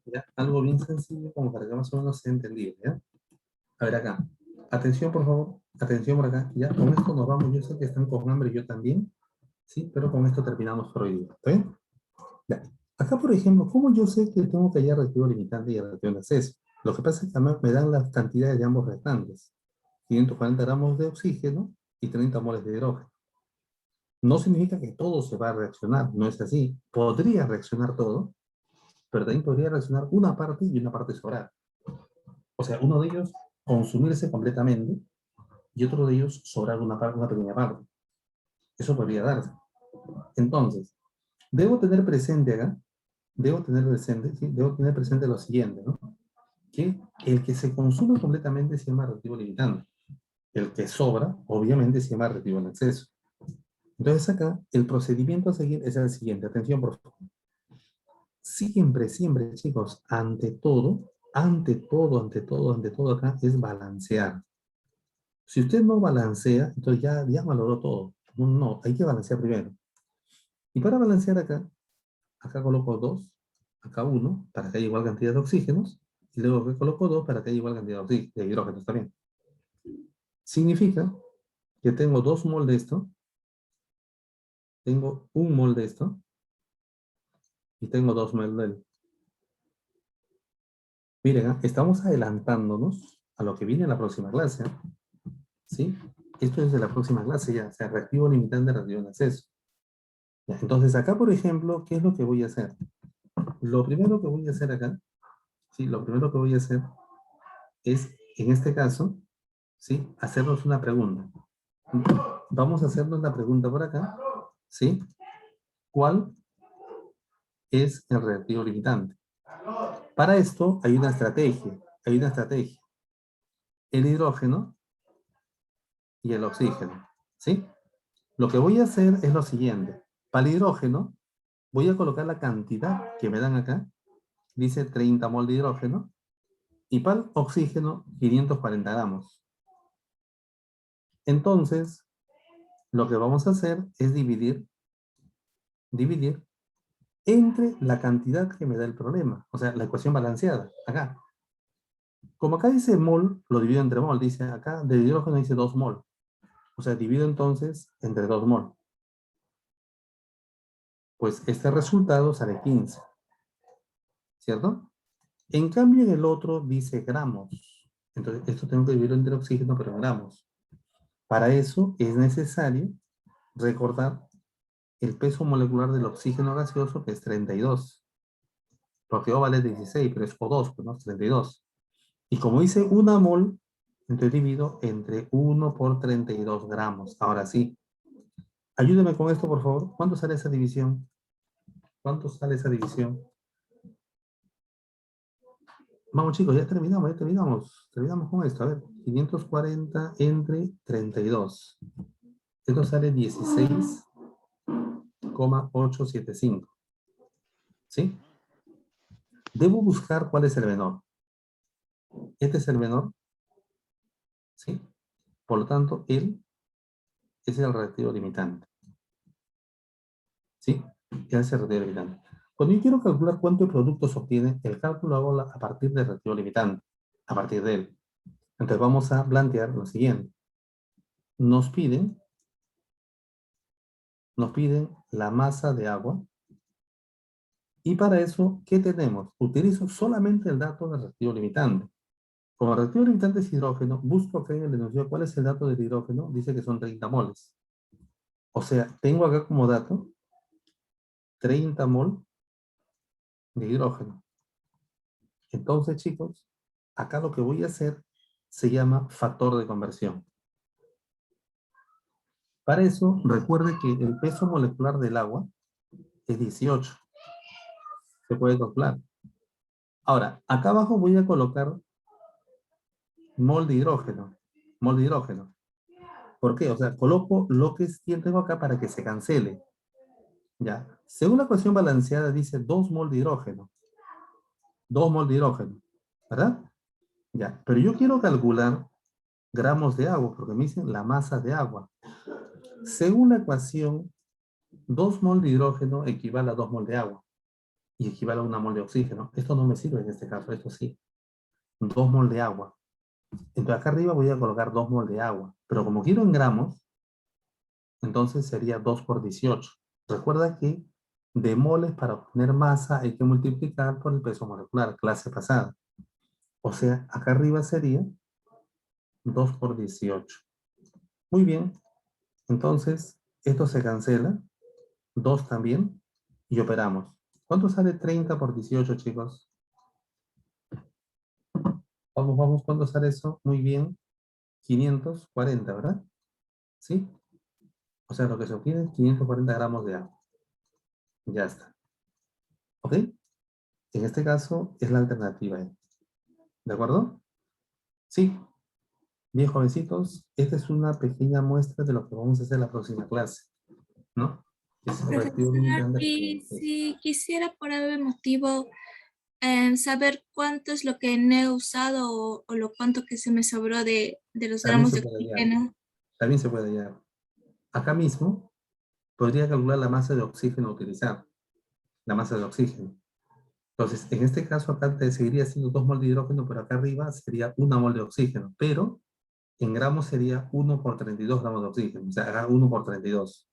Speaker 1: Ya, algo bien sencillo como para que más o menos sea entendido, ¿ya? A ver acá. Atención, por favor. Atención por acá. Ya, con esto nos vamos. Yo sé que están con hambre, yo también. Sí, pero con esto terminamos por hoy día. ¿Está bien? Ya. Acá, por ejemplo, ¿cómo yo sé que tengo que hallar reactivo limitante y reactivo de exceso? Lo que pasa es que además me dan las cantidades de ambos restantes. 540 gramos de oxígeno y 30 moles de hidrógeno. No significa que todo se va a reaccionar, no es así. Podría reaccionar todo, pero también podría reaccionar una parte y una parte sobrar. O sea, uno de ellos consumirse completamente y otro de ellos sobrar una pequeña parte. Eso podría darse. Entonces, debo tener presente acá, debo tener presente lo siguiente, ¿no? Que el que se consume completamente se llama reactivo limitante. El que sobra, obviamente, se llama reactivo en exceso. Entonces acá, el procedimiento a seguir es el siguiente. Atención, por favor. Siempre, siempre, chicos, ante todo acá es balancear. Si usted no balancea, entonces ya valoró todo. No, no, hay que balancear primero. Y para balancear acá coloco 2, acá 1, para que haya igual cantidad de oxígenos, y luego acá coloco 2 para que haya igual cantidad de hidrógenos también. Significa que tengo 2 mol de esto, tengo 1 mol de esto, y tengo 2 mol de él. Miren, estamos adelantándonos a lo que viene en la próxima clase, ¿sí? Esto es de la próxima clase ya, o sea, reactivo limitante, reactivo en exceso. Ya, entonces acá, por ejemplo, ¿qué es lo que voy a hacer? Lo primero que voy a hacer acá, ¿sí? Lo primero que voy a hacer es, en este caso, ¿sí? Hacernos una pregunta. Vamos a hacernos la pregunta por acá, ¿sí? ¿Cuál es el reactivo limitante? Para esto hay una estrategia, El hidrógeno y el oxígeno, ¿sí? Lo que voy a hacer es lo siguiente. Para el hidrógeno, voy a colocar la cantidad que me dan acá. Dice 30 mol de hidrógeno. Y para el oxígeno, 540 gramos. Entonces, lo que vamos a hacer es dividir entre la cantidad que me da el problema. O sea, la ecuación balanceada, acá. Como acá dice mol, lo divido entre mol. Dice acá, de hidrógeno dice 2 mol. O sea, divido entonces entre 2 mol. Pues este resultado sale 15. ¿Cierto? En cambio, en el otro dice gramos. Entonces, esto tengo que dividirlo entre oxígeno, pero en gramos. Para eso es necesario recordar el peso molecular del oxígeno gaseoso, que es 32. Porque O vale 16, pero es O2, pues, ¿no? 32. Y como dice 1 mol, entonces divido entre 1 por 32 gramos. Ahora sí. Ayúdeme con esto, por favor. ¿Cuánto sale esa división? ¿Cuánto sale esa división? Vamos, chicos, ya terminamos. Terminamos con esto. A ver, 540 entre 32. Esto sale 16,875. ¿Sí? Debo buscar cuál es el menor. Este es el menor. ¿Sí? Por lo tanto, él es el reactivo limitante. ¿Sí? Ya es el reactivo limitante. Cuando yo quiero calcular cuánto de producto se obtiene, el cálculo lo hago a partir del reactivo limitante, a partir de él. Entonces vamos a plantear lo siguiente. Nos piden la masa de agua. Y para eso, ¿qué tenemos? Utilizo solamente el dato del reactivo limitante. Como el reactivo limitante es hidrógeno, busco acá en el enunciado cuál es el dato del hidrógeno. Dice que son 30 moles. O sea, tengo acá como dato 30 mol de hidrógeno. Entonces, chicos, acá lo que voy a hacer se llama factor de conversión. Para eso, recuerde que el peso molecular del agua es 18. Se puede calcular. Ahora, acá abajo voy a colocar mol de hidrógeno. Mol de hidrógeno. ¿Por qué? O sea, coloco lo que tengo acá para que se cancele. ¿Ya? Según la ecuación balanceada dice 2 mol de hidrógeno. 2 mol de hidrógeno. ¿Verdad? Ya. Pero yo quiero calcular gramos de agua, porque me dicen la masa de agua. Según la ecuación, 2 mol de hidrógeno equivale a 2 mol de agua. Y equivale a 1 mol de oxígeno. Esto no me sirve en este caso, esto sí. 2 mol de agua. Entonces acá arriba voy a colocar 2 mol de agua. Pero como quiero en gramos, entonces sería 2 por 18. Recuerda que de moles para obtener masa hay que multiplicar por el peso molecular, clase pasada. O sea, acá arriba sería 2 por 18. Muy bien. Entonces, esto se cancela. 2 también. Y operamos. ¿Cuánto sale 30 por 18, chicos? Vamos, vamos. ¿Cuánto sale eso? Muy bien. 540, ¿verdad? ¿Sí? O sea, lo que se obtiene es 540 gramos de agua. Ya está. ¿Ok? En este caso es la alternativa E. ¿De acuerdo? Sí. Bien, jovencitos, esta es una pequeña muestra de lo que vamos a hacer en la próxima clase, ¿no? Es el reactivo
Speaker 3: Profesor,
Speaker 1: limitante.
Speaker 3: y si quisiera por algún motivo saber cuánto es lo que no he usado o lo cuánto que se me sobró de los
Speaker 1: También
Speaker 3: gramos
Speaker 1: se
Speaker 3: de
Speaker 1: puede hallar.
Speaker 3: oxígeno.
Speaker 1: También se puede hallar. Acá mismo podría calcular la masa de oxígeno a utilizar. La masa de oxígeno. Entonces, en este caso acá te seguiría siendo 2 mol de hidrógeno, pero acá arriba sería 1 mol de oxígeno. Pero en gramos sería 1 por 32 gramos de oxígeno. O sea, acá 1 por 32.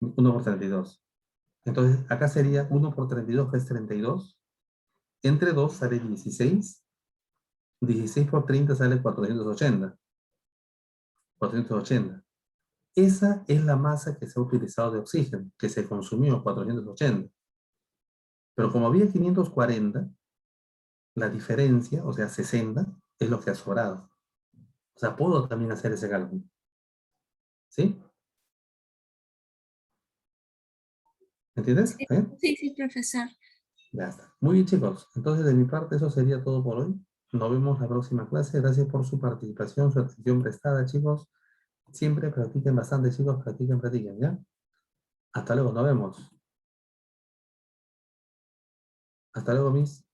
Speaker 1: 1 por 32. Entonces, acá sería 1 por 32, que es 32. Entre 2 sale 16. 16 por 30 sale 480. 480. Esa es la masa que se ha utilizado de oxígeno, que se consumió, 480. Pero como había 540, la diferencia, o sea, 60, es lo que ha sobrado. O sea, puedo también hacer ese cálculo. ¿Sí? ¿Entiendes?
Speaker 3: Sí,
Speaker 1: ¿Eh?
Speaker 3: sí, sí, profesor.
Speaker 1: Ya está. Muy bien, chicos. Entonces, de mi parte, eso sería todo por hoy. Nos vemos la próxima clase. Gracias por su participación, su atención prestada, chicos. Siempre practiquen bastante, chicos. Practiquen, practiquen, ¿ya? Hasta luego, nos vemos. Hasta luego, Miss.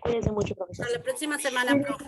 Speaker 2: Cuídense mucho, profesor.
Speaker 4: Hasta la próxima semana, profe.